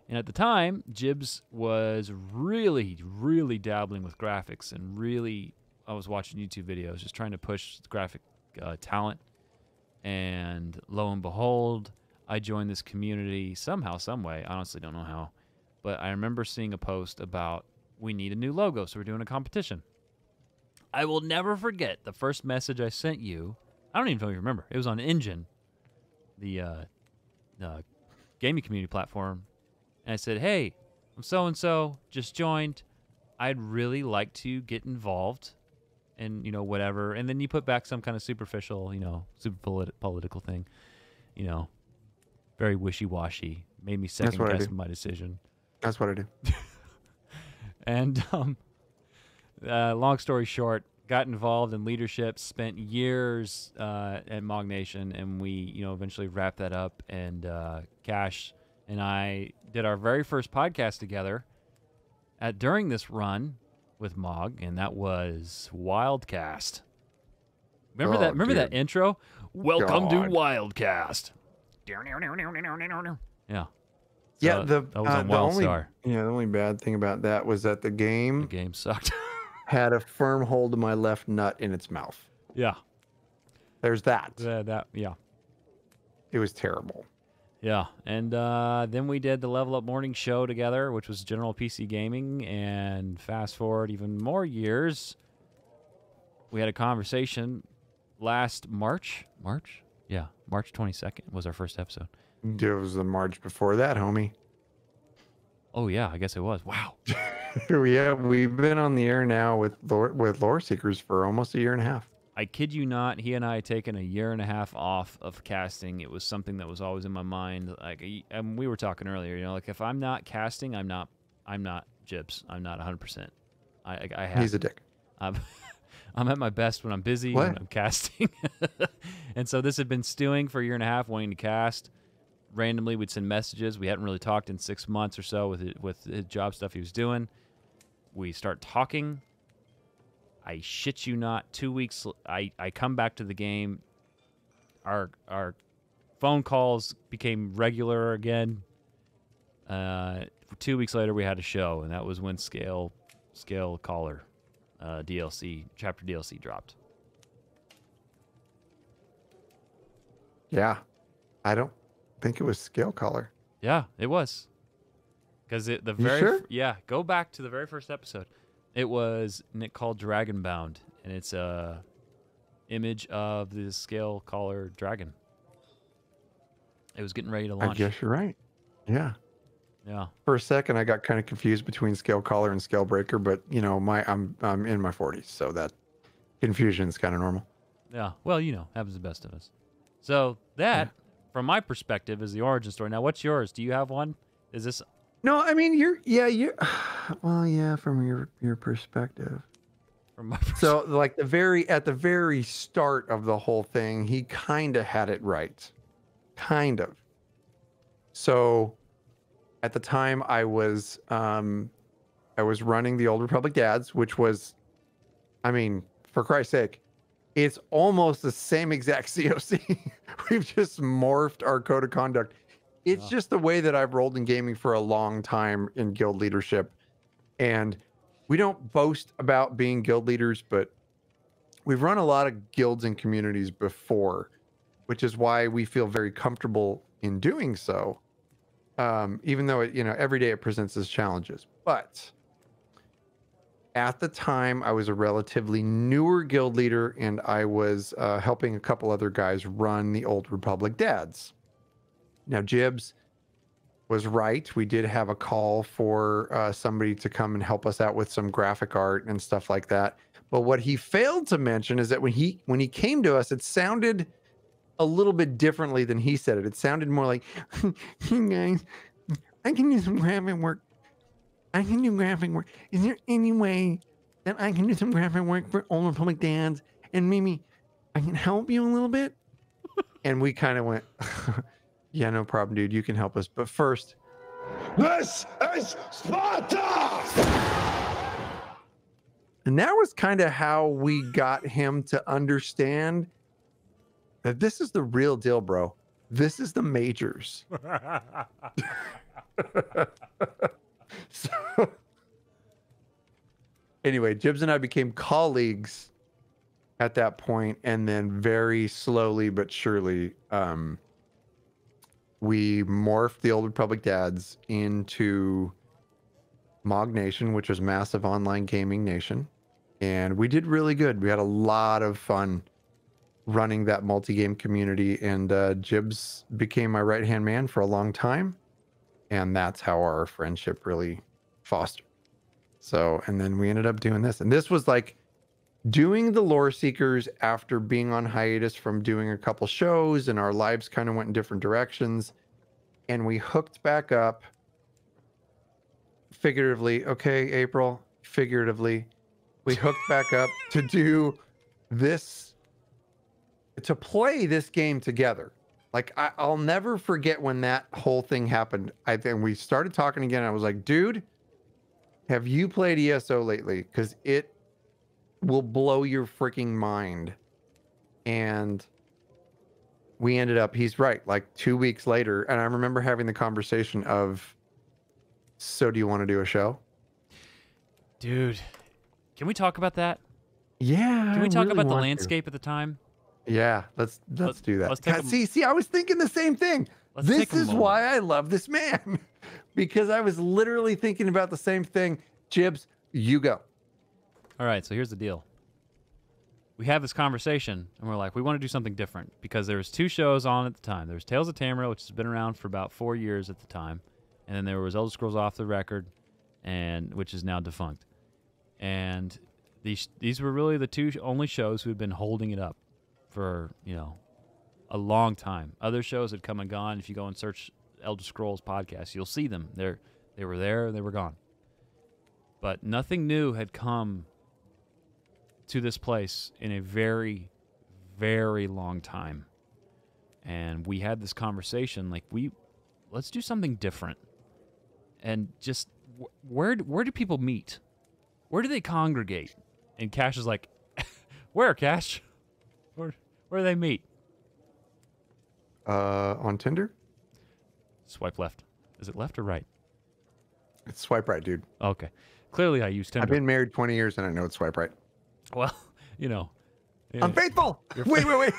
And at the time, Jibs was really, really dabbling with graphics, and really, I was watching YouTube videos, just trying to push graphic talent. And lo and behold, I joined this community somehow, some way. I honestly don't know how. But I remember seeing a post about, we need a new logo, so we're doing a competition. I will never forget the first message I sent you. I don't even know if you remember. It was on Engine, the gaming community platform. And I said, hey, I'm so-and-so, just joined. I'd really like to get involved and, whatever. And then you put back some kind of superficial, super political thing, very wishy-washy. Made me second-guess my decision. That's what I do. And long story short, got involved in leadership, spent years at Mog Nation, and we, eventually wrapped that up. And Cash and I did our very first podcast together during this run with Mog, and that was Wildcast. Remember that? Remember that intro? Welcome to Wildcast. Yeah. So Yeah, that was on WildStar. The only bad thing about that was that the game Sucked. had a firm hold of my left nut in its mouth. Yeah. There's that. Yeah. It was terrible. Yeah. And then we did the Level Up Morning Show together, which was general PC gaming. And fast forward even more years, we had a conversation last March. Yeah, March 22nd was our first episode. It was the March before that, homie. Oh, yeah, I guess it was. Wow. Yeah, we've been on the air now with Loreseekers for almost a year and a half. I kid you not, he and I had taken a year and a half off of casting. It was something that was always in my mind. Like, and we were talking earlier, if I'm not casting, I'm not Jibs. I'm not 100%. I have. He's a dick. I'm at my best when I'm busy, when I'm casting. And so this had been stewing for a year and a half, wanting to cast. Randomly, we'd send messages. We hadn't really talked in 6 months or so with his job stuff he was doing. We start talking. I shit you not, 2 weeks, I come back to the game. Our phone calls became regular again. 2 weeks later, we had a show, and that was when Scale Caller chapter DLC dropped. Yeah. I don't think it was Scale Caller. Yeah, it was. Because sure? Go back to the very first episode. It was Nick called Dragonbound, and it's a image of the Scale Caller dragon. It was getting ready to launch. I guess you're right. Yeah. Yeah. For a second, I got kind of confused between Scale Caller and Scale Breaker, but I'm in my 40s, so that confusion is kind of normal. Yeah. Well, happens to the best of us. So that, from my perspective, is the origin story. Now, what's yours? Do you have one? Is this? No, I mean you're well, yeah, from your perspective. From my So like at the very start of the whole thing, he kind of had it right. Kind of. So at the time I was running the Old Republic Dads, which was, I mean, for Christ's sake, it's almost the same exact COC. We've just morphed our code of conduct. It's just the way that I've rolled in gaming for a long time in guild leadership. And we don't boast about being guild leaders, but we've run a lot of guilds and communities before, which is why we feel very comfortable in doing so. Even though it, every day it presents as challenges. But at the time, I was a relatively newer guild leader, and I was helping a couple other guys run the Old Republic Dads. Now, Jibs was right. We did have a call for somebody to come and help us out with some graphic art and stuff like that. But what he failed to mention is that when he came to us, it sounded a little bit differently than he said it. It sounded more like, "Hey guys, I can do some graphic work. I can do graphic work. Is there any way that I can do some graphic work for Old Republic Dads, and maybe I can help you a little bit?" And we kind of went, "Yeah, no problem, dude. You can help us. But first, This is Sparta! And that was kind of how we got him to understand that this is the real deal, bro. This is the majors. So, anyway, Jibs and I became colleagues at that point, and then very slowly but surely, we morphed the Old Republic Dads into Mog Nation, which was massive online gaming nation. And we did really good. We had a lot of fun running that multi-game community, and Jibs became my right-hand man for a long time. And that's how our friendship really fostered. So, and then we ended up doing this. And this was like doing the Loreseekers after being on hiatus from doing a couple shows, and our lives kind of went in different directions. And we hooked back up figuratively. Okay, April, figuratively. We hooked back up to do this, to play this game together. Like, I'll never forget when that whole thing happened. I think we started talking again. I was like, dude, have you played ESO lately? Because it will blow your freaking mind. And we ended up, he's right, like 2 weeks later. And I remember having the conversation of, so do you want to do a show? Dude, can we talk about that? Yeah. Can we talk really about the want to. landscape at the time? Yeah, let's do that. let's take God, a- see, I was thinking the same thing. Let's This take a is moment. why I love this man. Because I was literally thinking about the same thing. Jibs, you go. All right, so here's the deal. We have this conversation, and we're like, we want to do something different because there was 2 shows on at the time. There was Tales of Tamriel, which has been around for about 4 years at the time, and then there was Elder Scrolls Off the Record, and which is now defunct. And these were really the 2 only shows who had been holding it up for, a long time. Other shows had come and gone. If you go and search Elder Scrolls podcast, you'll see them. They were there, they were gone. But nothing new had come to this place in a very, very long time. And we had this conversation, like, let's do something different. And just, where do people meet? Where do they congregate? And Cash is like, where, Cash? Where do they meet? On Tinder? Swipe left. Is it left or right? It's swipe right, dude. Okay. Clearly I use Tinder. I've been married 20 years and I know it's swipe right. Well, yeah. I'm faithful. Wait.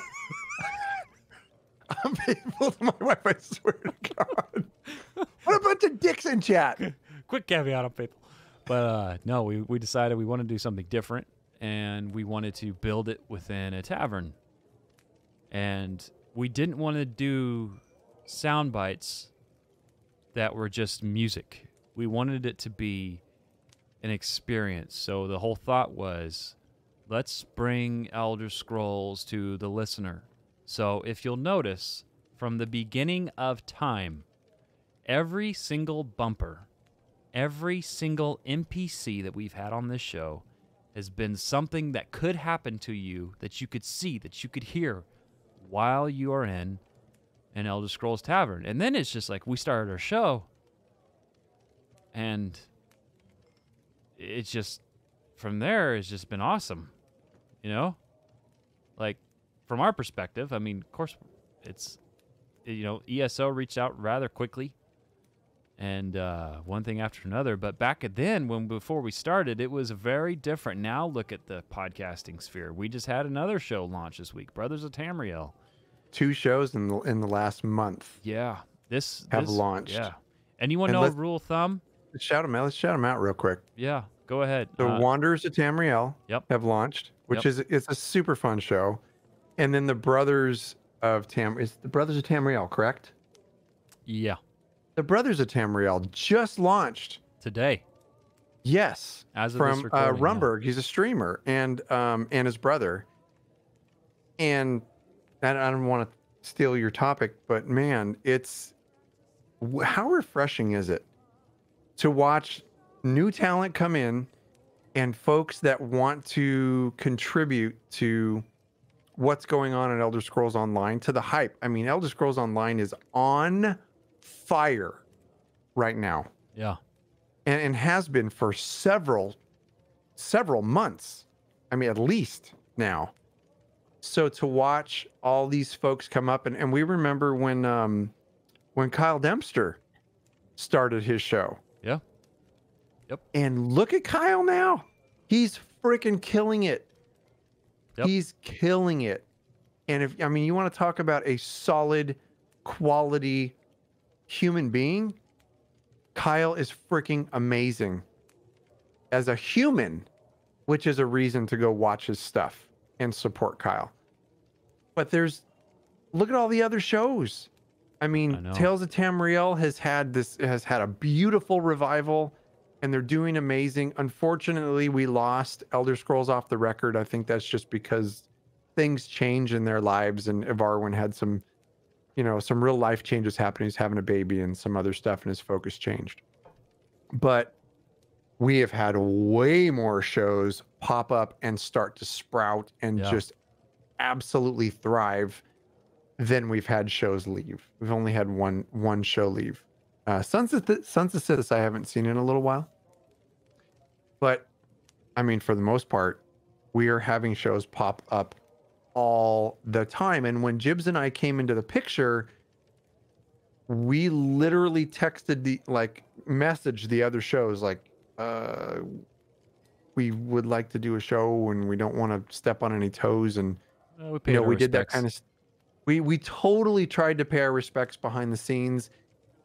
I'm faithful to my wife, I swear to God. What a bunch of dicks in chat. Quick caveat, I'm faithful. But no, we decided we want to do something different, and we wanted to build it within a tavern. And we didn't want to do sound bites that were just music. We wanted it to be an experience. So the whole thought was, let's bring Elder Scrolls to the listener. So if you'll notice, from the beginning of time, every single bumper, every single NPC that we've had on this show has been something that could happen to you, that you could see, that you could hear while you are in an Elder Scrolls Tavern. And then it's just like we started our show, and it's just, from there, it's just been awesome. You know? Like, from our perspective, I mean, of course, it's, you know, ESO reached out rather quickly, and one thing after another. But back then, before we started, it was very different. Now look at the podcasting sphere. We just had another show launch this week, Brothers of Tamriel. 2 shows in the last month. Yeah, this have launched. Yeah, and you want to know a rule of thumb? Let's shout them out. Let's shout them out real quick. Yeah, go ahead. The Wanderers of Tamriel have launched, which Yep. it's a super fun show. And then the Brothers of Tamriel, correct? Yeah, The Brothers of Tamriel just launched today. Yes, As of from this recording, yeah. Rumberg. He's a streamer, and his brother. And I don't want to steal your topic, but man, how refreshing is it to watch new talent come in and folks that want to contribute to what's going on in Elder Scrolls Online, to the hype. I mean, Elder Scrolls Online is on fire right now. Yeah. And has been for several months. I mean, at least now. So to watch all these folks come up, and we remember when Kyle Dempster started his show. Yeah. Yep. And look at Kyle now. He's freaking killing it. Yep. He's killing it. And you want to talk about a solid quality human being, Kyle is freaking amazing as a human, which is a reason to go watch his stuff and support Kyle. But look at all the other shows. I mean, Tales of Tamriel has had a beautiful revival, and they're doing amazing. Unfortunately, we lost Elder Scrolls off the record. I think that's just because things change in their lives, and Ivarwin had some real life changes happening. He's having a baby and some other stuff, and his focus changed. But we have had way more shows pop up and start to sprout and just absolutely thrive than we've had shows leave. We've only had one show leave. Sons of Sithis I haven't seen in a little while. But, I mean, for the most part, we are having shows pop up all the time. And when Jibbs and I came into the picture, we literally messaged the other shows we would like to do a show and we don't want to step on any toes. And we did that kind of we totally tried to pay our respects behind the scenes,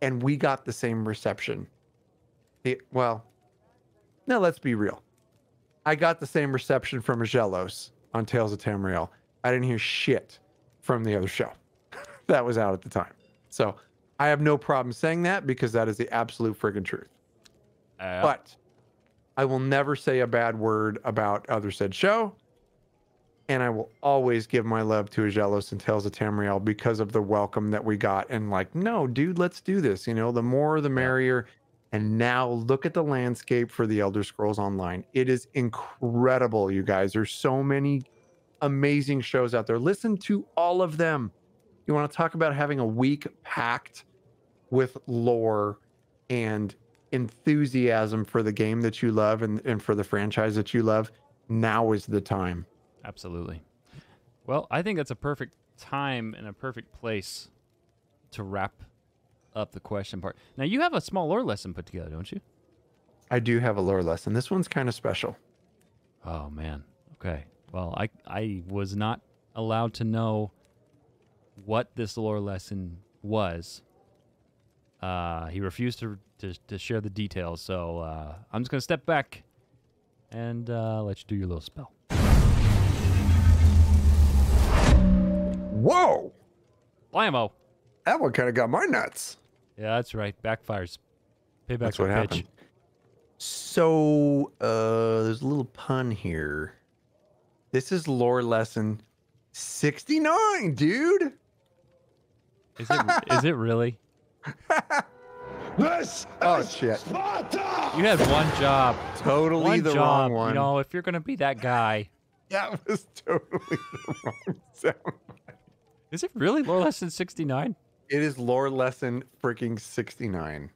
and we got the same reception. No, let's be real. I got the same reception from Agelos on Tales of Tamriel. I didn't hear shit from the other show that was out at the time. So I have no problem saying that, because that is the absolute friggin' truth. But I will never say a bad word about other said show. And I will always give my love to Agelos and Tales of Tamriel because of the welcome that we got. And no, dude, let's do this. The more the merrier. And now look at the landscape for the Elder Scrolls Online. It is incredible, you guys. There's so many amazing shows out there. Listen to all of them. You want to talk about having a week packed with lore and enthusiasm for the game that you love and for the franchise that you love. Now is the time. Absolutely. Well, I think that's a perfect time and a perfect place to wrap up the question part. Now, you have a small lore lesson put together, don't you? I do have a lore lesson. This one's kind of special. Oh, man. Okay. Well, I was not allowed to know what this lore lesson was. He refused to share the details, so I'm just going to step back and let you do your little spell. Whoa! Blammo! That one kind of got my nuts. Yeah, that's right. Backfires. Payback's That's what a pitch. happened. So, there's a little pun here. This is lore lesson 69, dude. Is it really? This Oh, is shit. Sparta! You had one job. Totally One the job. wrong one. You know, if you're gonna be that guy, That was totally the wrong sound. is it really lore lesson 69? It is lore lesson freaking 69.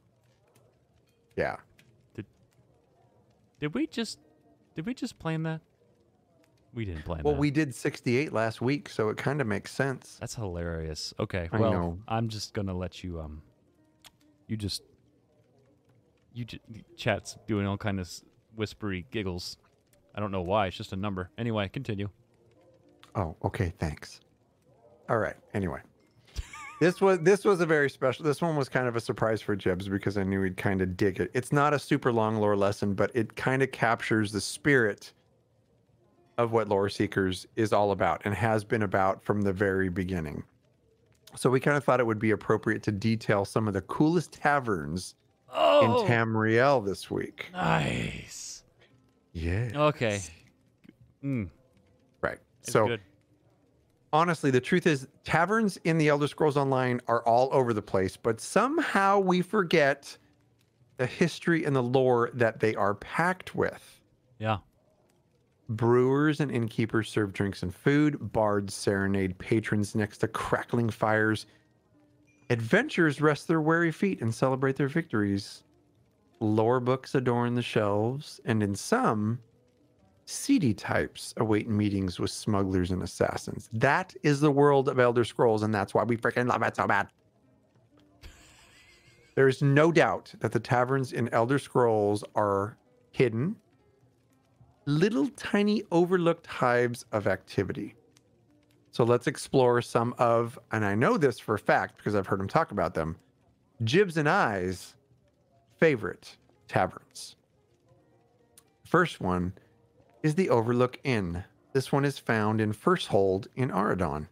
Yeah. Did we just plan that? We didn't plan Well, that. we did 68 last week, so it kind of makes sense. That's hilarious. Okay, I well, know. I'm just gonna let you chat's doing all kind of whispery giggles. I don't know why. It's just a number. Anyway, continue. Oh, okay, thanks. All right. Anyway. This was a very special. This one was kind of a surprise for Jebs because I knew he'd kind of dig it. It's not a super long lore lesson, but it kind of captures the spirit of what Loreseekers is all about and has been about from the very beginning. So we kind of thought it would be appropriate to detail some of the coolest taverns in Tamriel this week. Nice. Yeah. Okay. Right. It's So good. honestly, the truth is taverns in the Elder Scrolls Online are all over the place, but somehow we forget the history and the lore that they are packed with. Yeah. Brewers and innkeepers serve drinks and food. Bards serenade patrons next to crackling fires. Adventurers rest their weary feet and celebrate their victories. Lore books adorn the shelves, and in some, seedy types await meetings with smugglers and assassins. That is the world of Elder Scrolls, and that's why we freaking love it so bad. There's no doubt that the taverns in Elder Scrolls are hidden, little tiny overlooked hives of activity. So let's explore some of, and I know this for a fact because I've heard him talk about them, Jibs and I's favorite taverns. First one is the Overlook Inn. This one is found in First Hold in Aradon.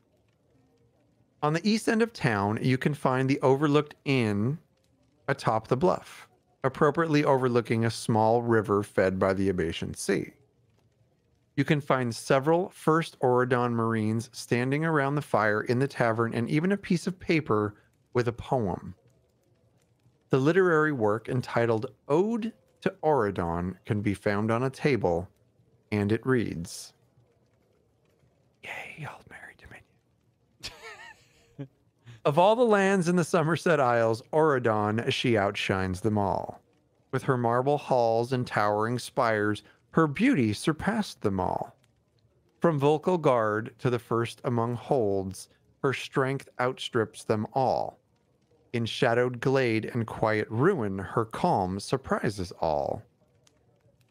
On the east end of town, you can find the Overlooked Inn atop the bluff, appropriately overlooking a small river fed by the Abatian Sea. You can find several First Auradon Marines standing around the fire in the tavern and even a piece of paper with a poem. The literary work entitled Ode to Auradon can be found on a table, and it reads, Yea, all merry dominion. Of all the lands in the Somerset Isles, Auradon, she outshines them all. With her marble halls and towering spires, her beauty surpassed them all. From Volcal Guard to the first among holds, her strength outstrips them all. In shadowed glade and quiet ruin, her calm surprises all.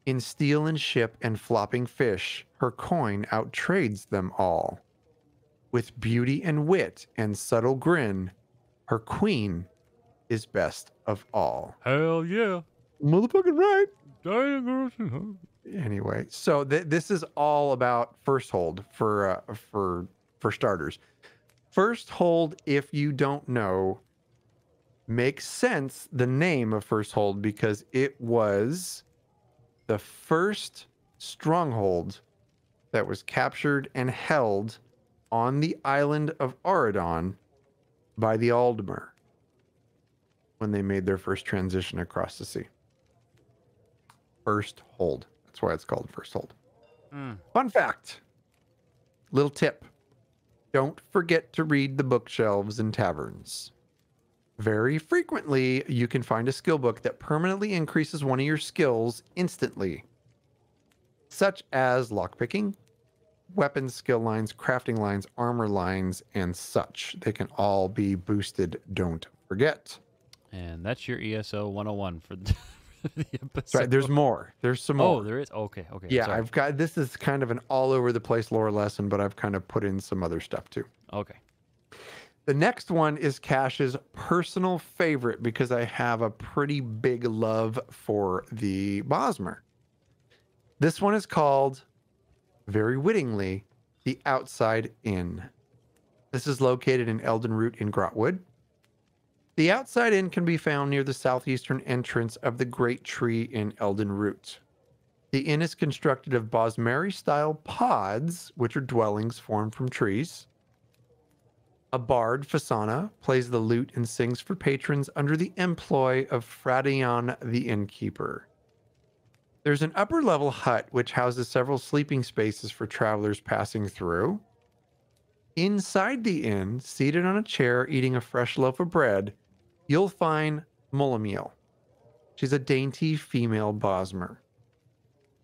In steel and ship and flopping fish, her coin outtrades them all. With beauty and wit and subtle grin, her queen is best of all. Hell yeah. Motherfucking right. Dang. Anyway, so this is all about First Hold for starters. First Hold, if you don't know, makes sense, the name of First Hold, because it was the first stronghold that was captured and held on the island of Auradon by the Aldmer when they made their first transition across the sea. First Hold. That's why it's called First Hold. Fun fact. Little tip. Don't forget to read the bookshelves in taverns. Very frequently, you can find a skill book that permanently increases one of your skills instantly, such as lockpicking, weapons skill lines, crafting lines, armor lines, and such. They can all be boosted, don't forget. And that's your ESO 101 for the episode. Right, there's more. There's some more. Oh, there is? Okay. Yeah, Sorry. I've got, this is kind of an all over the place lore lesson, but I've kind of put in some other stuff too. Okay. The next one is Cash's personal favorite because I have a pretty big love for the Bosmer. This one is called, very wittingly, the Outside Inn. This is located in Eldenroot in Grotwood. The Outside Inn can be found near the southeastern entrance of the Great Tree in Eldenroot. The inn is constructed of Bosmeri-style pods, which are dwellings formed from trees. A bard, Fasana, plays the lute and sings for patrons under the employ of Fradion the innkeeper. There's an upper level hut which houses several sleeping spaces for travelers passing through. Inside the inn, seated on a chair eating a fresh loaf of bread, you'll find Mullamiel. She's a dainty female Bosmer.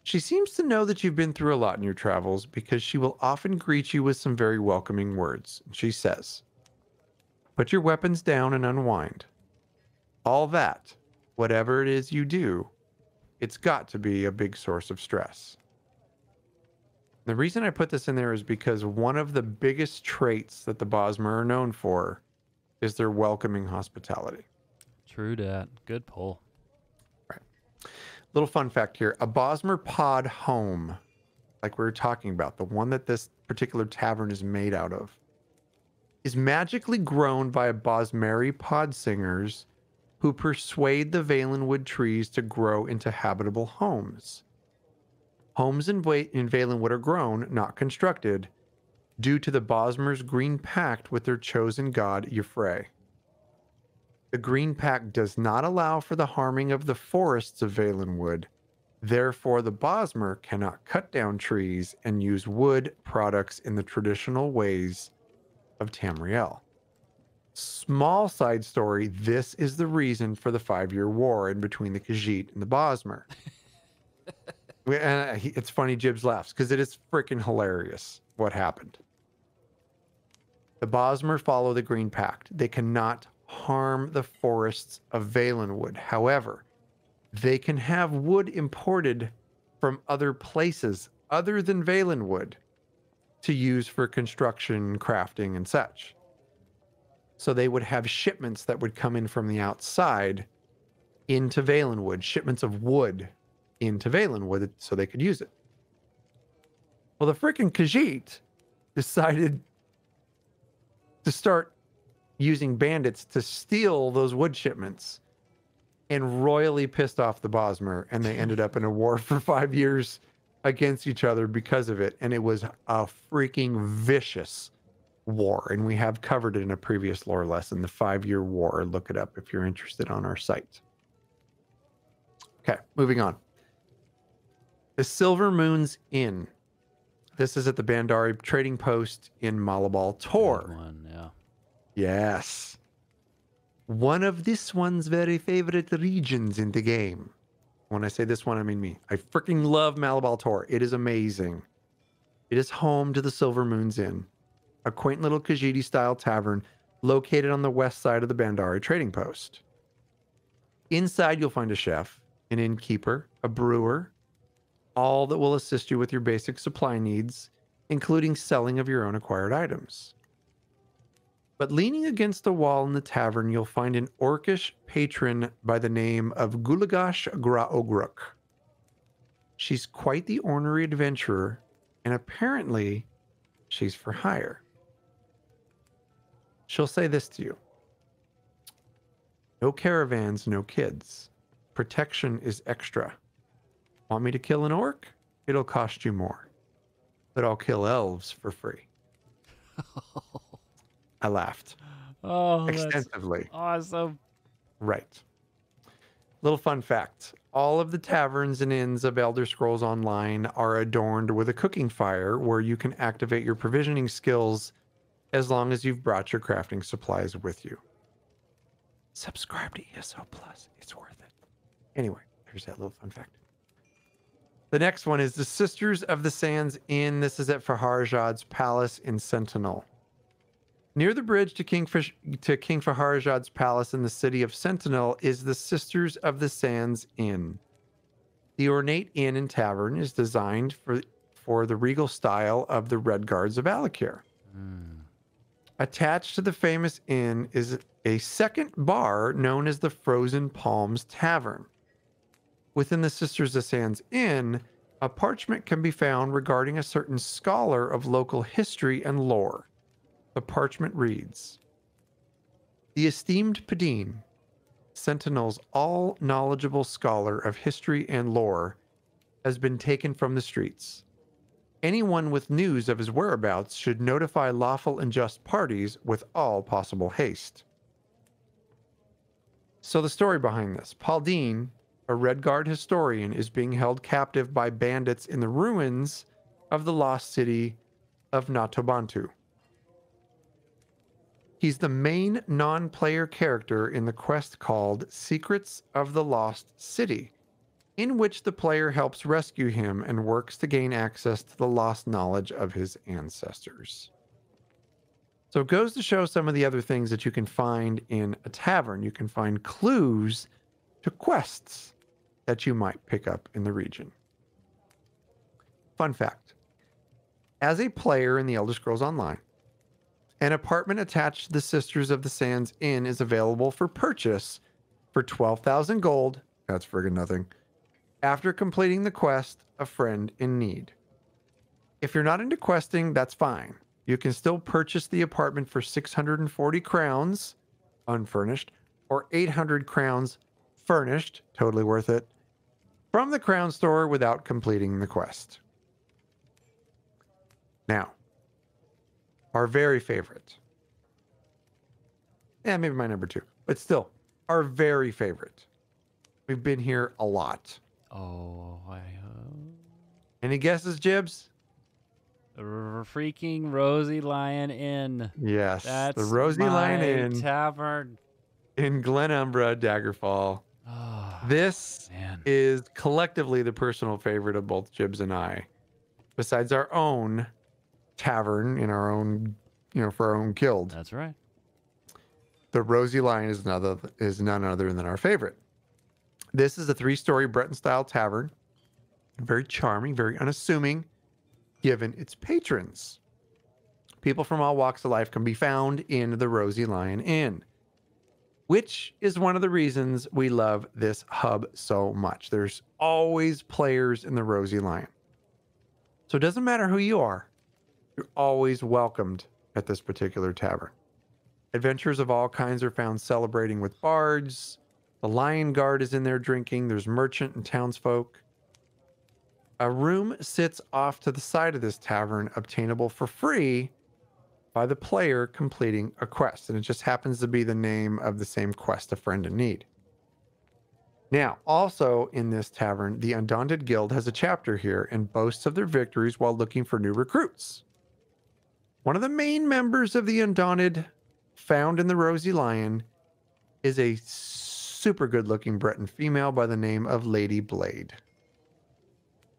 She seems to know that you've been through a lot in your travels because she will often greet you with some very welcoming words. She says, "Put your weapons down and unwind. All that, whatever it is you do, it's got to be a big source of stress." The reason I put this in there is because one of the biggest traits that the Bosmer are known for is their welcoming hospitality. True dat. Good pull. Little fun fact here. A Bosmer pod home, like we were talking about, the one that this particular tavern is made out of, is magically grown by Bosmeri pod singers who persuade the Valenwood trees to grow into habitable homes. Homes in Valenwood are grown, not constructed, due to the Bosmer's green pact with their chosen god, Y'ffre. The Green Pact does not allow for the harming of the forests of Valenwood. Therefore, the Bosmer cannot cut down trees and use wood products in the traditional ways of Tamriel. Small side story, this is the reason for the 5-year war in between the Khajiit and the Bosmer. It's funny Jibs laughs because it is freaking hilarious what happened. The Bosmer follow the Green Pact. They cannot harm the forests of Valenwood. However, they can have wood imported from other places other than Valenwood to use for construction, crafting, and such. So they would have shipments that would come in from the outside into Valenwood, shipments of wood into Valenwood so they could use it. Well, the freaking Khajiit decided to start using bandits to steal those wood shipments and royally pissed off the Bosmer, and they ended up in a war for 5 years against each other because of it. And it was a freaking vicious war, and we have covered it in a previous lore lesson, the 5-year war. Look it up if you're interested on our site. Okay, moving on. The Silver Moon's Inn. This is at the Bandari trading post in Malabal Tor. Good one, yeah. Yes. One of this one's very favorite regions in the game. When I say this one, I mean me. I freaking love Malabal Tor. It is amazing. It is home to the Silver Moon's Inn, a quaint little Khajiit-style tavern located on the west side of the Bandari trading post. Inside, you'll find a chef, an innkeeper, a brewer, all that will assist you with your basic supply needs, including selling of your own acquired items. But leaning against the wall in the tavern, you'll find an orcish patron by the name of Gulagash Graogruk. She's quite the ornery adventurer, and apparently, she's for hire. She'll say this to you. No caravans, no kids. Protection is extra. Want me to kill an orc? It'll cost you more. But I'll kill elves for free. I laughed. Oh, extensively. that's awesome. Right. Little fun fact. All of the taverns and inns of Elder Scrolls Online are adorned with a cooking fire where you can activate your provisioning skills as long as you've brought your crafting supplies with you. Subscribe to ESO Plus. It's worth it. Anyway, there's that little fun fact. The next one is the Sisters of the Sands Inn. This is at Faharjad's Palace in Sentinel. Near the bridge to King Faharjad's palace in the city of Sentinel is the Sisters of the Sands Inn. The ornate inn and tavern is designed for the regal style of the Red Guards of Alakir. Attached to the famous inn is a second bar known as the Frozen Palms Tavern. Within the Sisters of Sands Inn, a parchment can be found regarding a certain scholar of local history and lore. The parchment reads, "The esteemed Padine, Sentinel's all-knowledgeable scholar of history and lore, has been taken from the streets. Anyone with news of his whereabouts should notify lawful and just parties with all possible haste. So the story behind this. Paul Dean, a Red Guard historian, is being held captive by bandits in the ruins of the lost city of Natobantu. He's the main non-player character in the quest called Secrets of the Lost City, in which the player helps rescue him and works to gain access to the lost knowledge of his ancestors. So it goes to show some of the other things that you can find in a tavern. You can find clues to quests that you might pick up in the region. Fun fact. As a player in the Elder Scrolls Online, an apartment attached to the Sisters of the Sands Inn is available for purchase for 12,000 gold. That's friggin' nothing. After completing the quest, A Friend in Need. If you're not into questing, that's fine. You can still purchase the apartment for 640 crowns, unfurnished, or 800 crowns, furnished, totally worth it, from the Crown Store without completing the quest. Now, our very favorite, maybe my number 2, but still, our very favorite. We've been here a lot. Oh, Any guesses, Jibs? the freaking Rosy Lion Inn. Yes, That's the Rosy Lion my Inn tavern. in Glenumbra, Daggerfall. Oh, This man. is collectively the personal favorite of both Jibs and I, besides our own tavern in our own, for our own guild. That's right. The Rosy Lion is none other than our favorite. This is a 3-story Breton-style tavern. Very charming, very unassuming, given its patrons. People from all walks of life can be found in the Rosy Lion Inn, which is one of the reasons we love this hub so much. There's always players in the Rosy Lion. So it doesn't matter who you are, you're always welcomed at this particular tavern. Adventurers of all kinds are found celebrating with bards. The Lion Guard is in there drinking. There's merchant and townsfolk. A room sits off to the side of this tavern, obtainable for free by the player completing a quest. And it just happens to be the name of the same quest, A Friend in Need. Now, also in this tavern, the Undaunted Guild has a chapter here and boasts of their victories while looking for new recruits. One of the main members of the Undaunted, found in the Rosy Lion, is a super good-looking Breton female by the name of Lady Blade.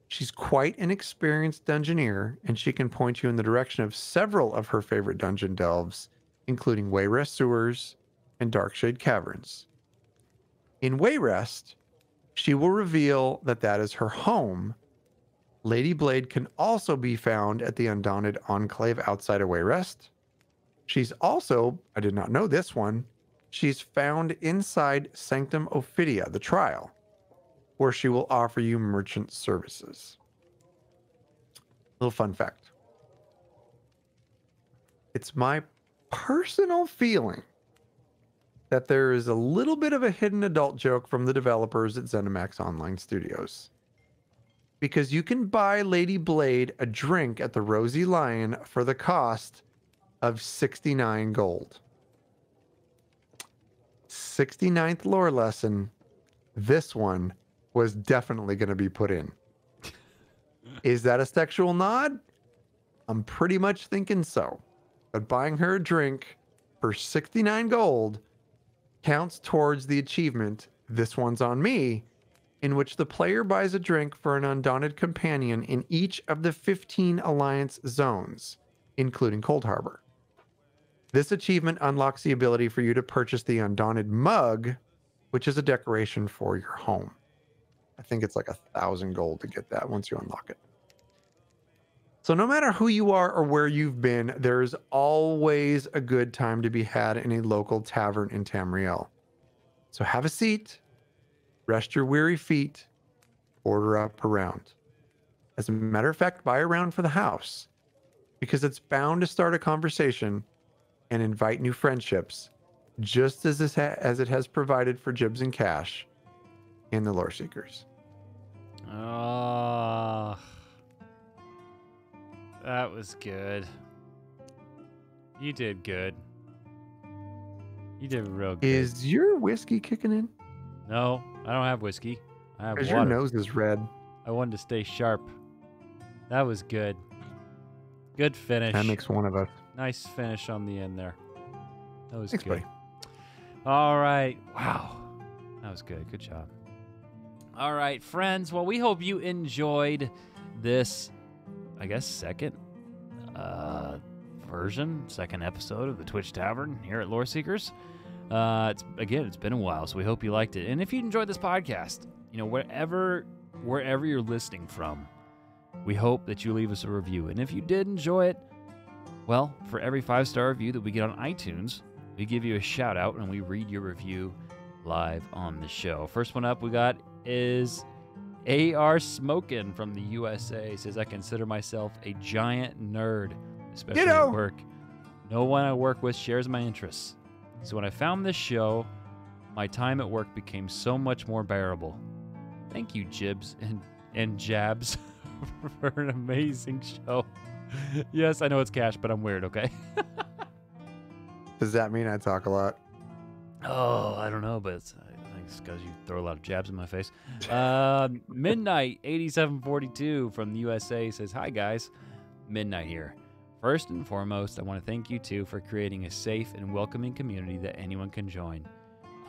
She's quite an experienced dungeoneer, and she can point you in the direction of several of her favorite dungeon delves, including Wayrest Sewers and Darkshade Caverns. In Wayrest, she will reveal that that is her home. Lady Blade can also be found at the Undaunted Enclave outside of Wayrest. She's also, I did not know this one, she's found inside Sanctum Ophidia, the trial, where she will offer you merchant services. Little fun fact. It's my personal feeling that there is a little bit of a hidden adult joke from the developers at ZeniMax Online Studios. Because you can buy Lady Blade a drink at the Rosy Lion for the cost of 69 gold. 69th lore lesson. This one was definitely going to be put in. Is that a sexual nod? I'm pretty much thinking so. But buying her a drink for 69 gold counts towards the achievement, This One's on Me, in which the player buys a drink for an Undaunted companion in each of the 15 Alliance zones, including Cold Harbor. This achievement unlocks the ability for you to purchase the Undaunted mug, which is a decoration for your home. I think it's like 1,000 gold to get that once you unlock it. So no matter who you are or where you've been, there is always a good time to be had in a local tavern in Tamriel. So have a seat, rest your weary feet, order up a round. As a matter of fact, buy a round for the house, because it's bound to start a conversation and invite new friendships, just as it has provided for Jibs and Cash in the Loreseekers. That was good. You did good. You did real good. Is your whiskey kicking in? No, I don't have whiskey. I have Because water. your nose is red. I wanted to stay sharp. That was good. Good finish. That makes one of us. Nice finish on the end there. That was Thanks, good. buddy. All right. Wow. That was good. Good job. All right, friends. Well, we hope you enjoyed this, I guess, second episode of the Twitch Tavern here at Loreseekers. It's been a while, so we hope you liked it. And if you enjoyed this podcast, wherever you're listening from, we hope that you leave us a review. And if you did enjoy it, well, for every 5-star review that we get on iTunes, we give you a shout out and we read your review live on the show. First one up we got is AR Smokin' from the USA. He says, I consider myself a giant nerd, especially at work. No one I work with shares my interests. So when I found this show, my time at work became so much more bearable. Thank you, Jibs and Jabs, for an amazing show. Yes, I know it's Cash, but I'm weird, okay? Does that mean I talk a lot? Oh, I don't know, but I think it's because you throw a lot of jabs in my face. Midnight 8742 from the USA says, hi, guys. Midnight here. First and foremost, I want to thank you two for creating a safe and welcoming community that anyone can join.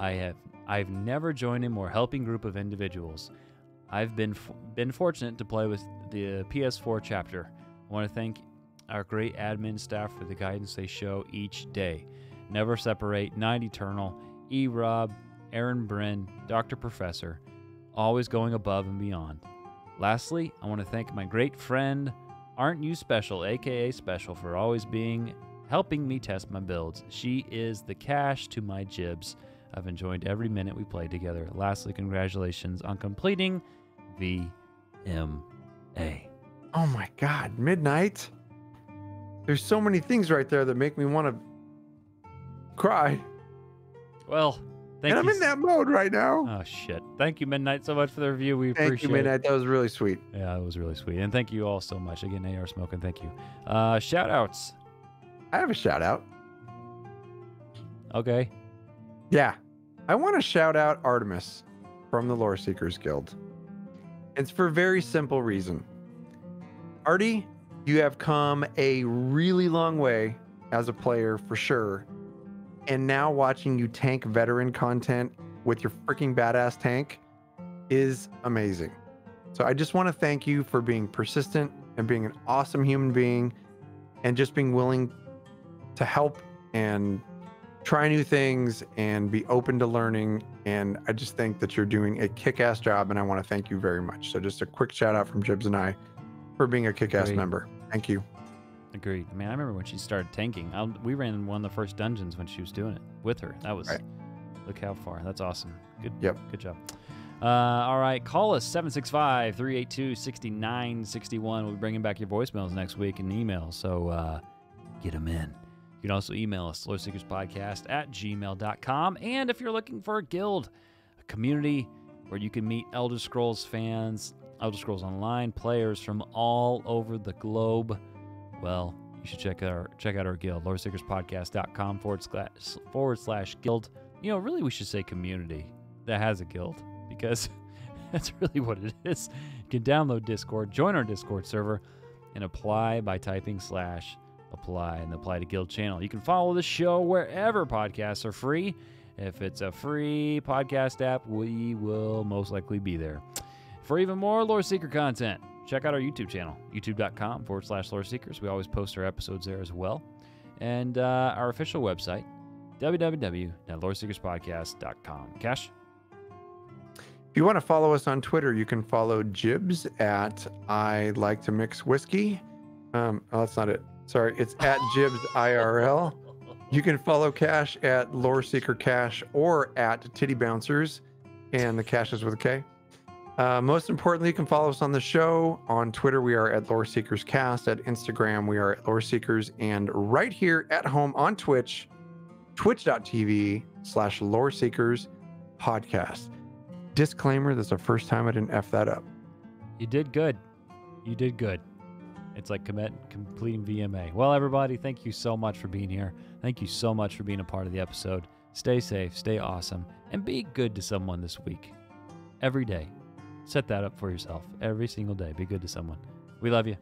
I've never joined a more helping group of individuals. I've been fortunate to play with the PS4 chapter. I want to thank our great admin staff for the guidance they show each day. Never Separate, Night Eternal, E-Rob, Aaron Bryn, Dr. Professor, always going above and beyond. Lastly, I want to thank my great friend, Aren't You Special, aka Special, for always helping me test my builds. She is the Cash to my Jibs. I've enjoyed every minute we played together. Lastly, congratulations on completing VMA. Oh my God, Midnight. There's so many things right there that make me want to cry. Well, and I'm in that mode right now. Oh, shit. Thank you, Midnight, so much for the review. We appreciate it. Thank you, Midnight. That was really sweet. Yeah, it was really sweet. And thank you all so much. Again, AR Smoking, thank you. Shout outs. I have a shout out. Okay. Yeah. I want to shout out Artemis from the Loreseekers Guild. It's for a very simple reason. Artie, you have come a really long way as a player for sure. And now watching you tank veteran content with your freaking badass tank is amazing. So I just want to thank you for being persistent and being an awesome human being and just being willing to help and try new things and be open to learning. And I just think that you're doing a kick-ass job and I want to thank you very much. So just a quick shout out from Jibs and I for being a kick-ass member. Thank you. Agreed. I mean, I remember when she started tanking. We ran one of the first dungeons when she was doing it with her. That was, Look how far. That's awesome. Good. Yep. Good job. All right. Call us 765-382-6961. We'll be bringing back your voicemails next week and emails. So get them in. You can also email us, loreseekerspodcast@gmail.com. And if you're looking for a guild, a community where you can meet Elder Scrolls fans, Elder Scrolls Online players from all over the globe, well, you should check out our guild, loreseekerspodcast.com/guild. Really we should say community that has a guild, because that's really what it is. You can download Discord, join our Discord server, and apply by typing /apply and apply to guild channel. You can follow the show wherever podcasts are free. If it's a free podcast app, we will most likely be there. For even more Loreseeker content, check out our YouTube channel, youtube.com/Loreseekers. We always post our episodes there as well. And our official website, www.loreseekerspodcast.com. Cash? If you want to follow us on Twitter, you can follow Jibs at I Like to Mix Whiskey. Oh, that's not it. Sorry, it's at Jibs IRL. You can follow Cash at Loreseeker Cash or at Titty Bouncers, and the Cash is with a K. Most importantly, you can follow us on the show. On Twitter, we are at Loreseekers Cast. At Instagram, we are at Loreseekers. And right here at home on Twitch, twitch.tv/Loreseekers Podcast. Disclaimer, this is the first time I didn't F that up. You did good. You did good. It's like completing VMA. Well, everybody, thank you so much for being here. Thank you so much for being a part of the episode. Stay safe, stay awesome, and be good to someone this week. Every day. Set that up for yourself. Every single day. Be good to someone. We love you.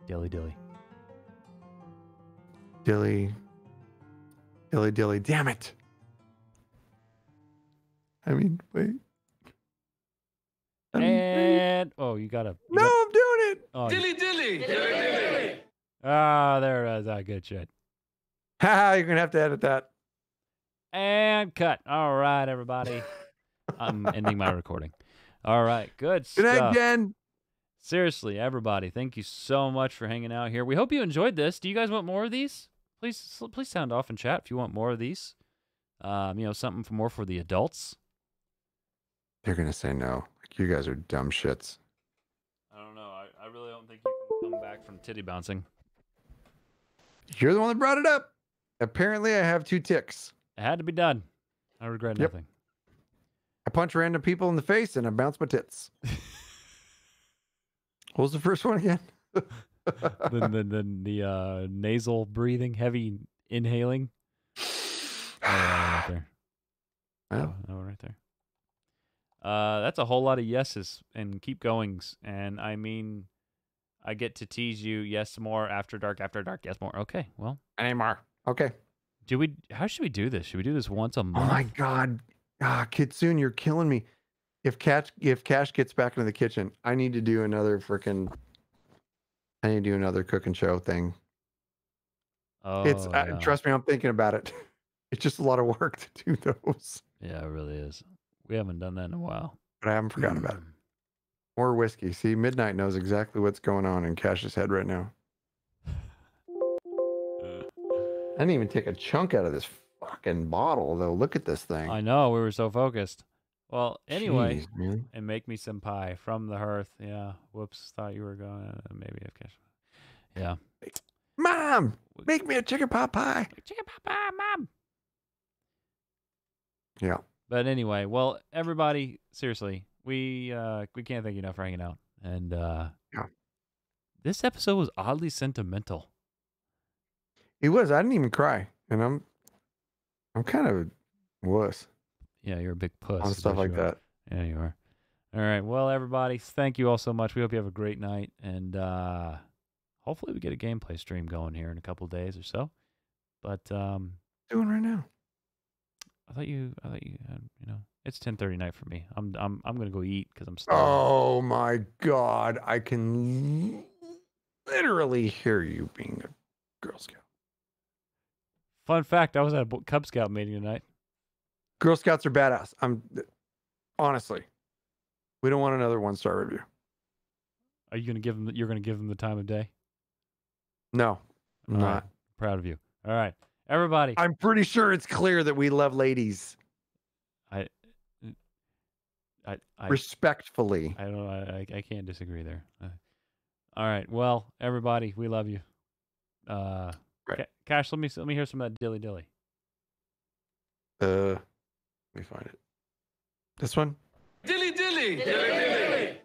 Dilly dilly. Dilly. Dilly dilly. Damn it. I mean, wait. And oh, you gotta. No, I'm doing it. Oh, Dilly dilly. Dilly dilly. ah, there it is. Ah, good shit. Ha! You're gonna have to edit that. And cut. All right, everybody. I'm ending my recording. All right, good Good stuff. night, Jen. Seriously, everybody, thank you so much for hanging out here. We hope you enjoyed this. Do you guys want more of these? Please sound off in chat if you want more of these. Something more for the adults. They're gonna say no. Like, you guys are dumb shits. I don't know. I really don't think you can come back from titty bouncing. You're the one that brought it up. Apparently, I have 2 ticks. It had to be done. I regret Yep. nothing. I punch random people in the face and I bounce my tits. What was the first one again? the nasal breathing, heavy inhaling. Right there. Well, Oh, right there. That's a whole lot of yeses and keep goings. And I mean, I get to tease you. Yes, more after dark. Yes, more. Okay, well. anymore. Okay. How should we do this? Should we do this once a Oh month? my God. Kitsune, you're killing me. If Cash gets back into the kitchen, I need to do another cooking show thing. Oh, It's yeah. trust me, I'm thinking about it. It's just a lot of work to do those, Yeah, it really is. We haven't done that in a while. but I haven't forgotten about it. More whiskey. See, Midnight knows exactly what's going on in Cash's head right now. I didn't even take a chunk out of this fucking bottle, though. Look at this thing. I know, we were so focused. Well, anyway, Jeez, man. and make me some pie from the hearth. Yeah. Whoops. Thought you were going. Maybe I've cash. Yeah. Mom, make me a chicken pot pie. Chicken pie, Mom. Yeah. But anyway, well, everybody, seriously, we can't thank you enough for hanging out. And this episode was oddly sentimental. It was. I didn't even cry, and I'm kind of a wuss Yeah, you're a big puss. on is stuff what like you are. that. Yeah, you are. All right. Well, everybody, thank you all so much. We hope you have a great night, and hopefully we get a gameplay stream going here in a couple days or so. But Doing right now. I thought you had, it's 10:30 night for me. I'm gonna go eat because I'm starving. Oh my God! I can literally hear you being a Girl Scout. Fun fact: I was at a Cub Scout meeting tonight. Girl Scouts are badass. Honestly, we don't want another 1-star review. Are you gonna give them? You're gonna give them the time of day? No, I'm All not. right. Proud of you. All right, everybody. I'm pretty sure it's clear that we love ladies I respectfully. I don't. I can't disagree there. All right. Well, everybody, we love you. Right. Cash, let me hear some of that dilly dilly. Let me find it. This one. Dilly dilly. Dilly dilly.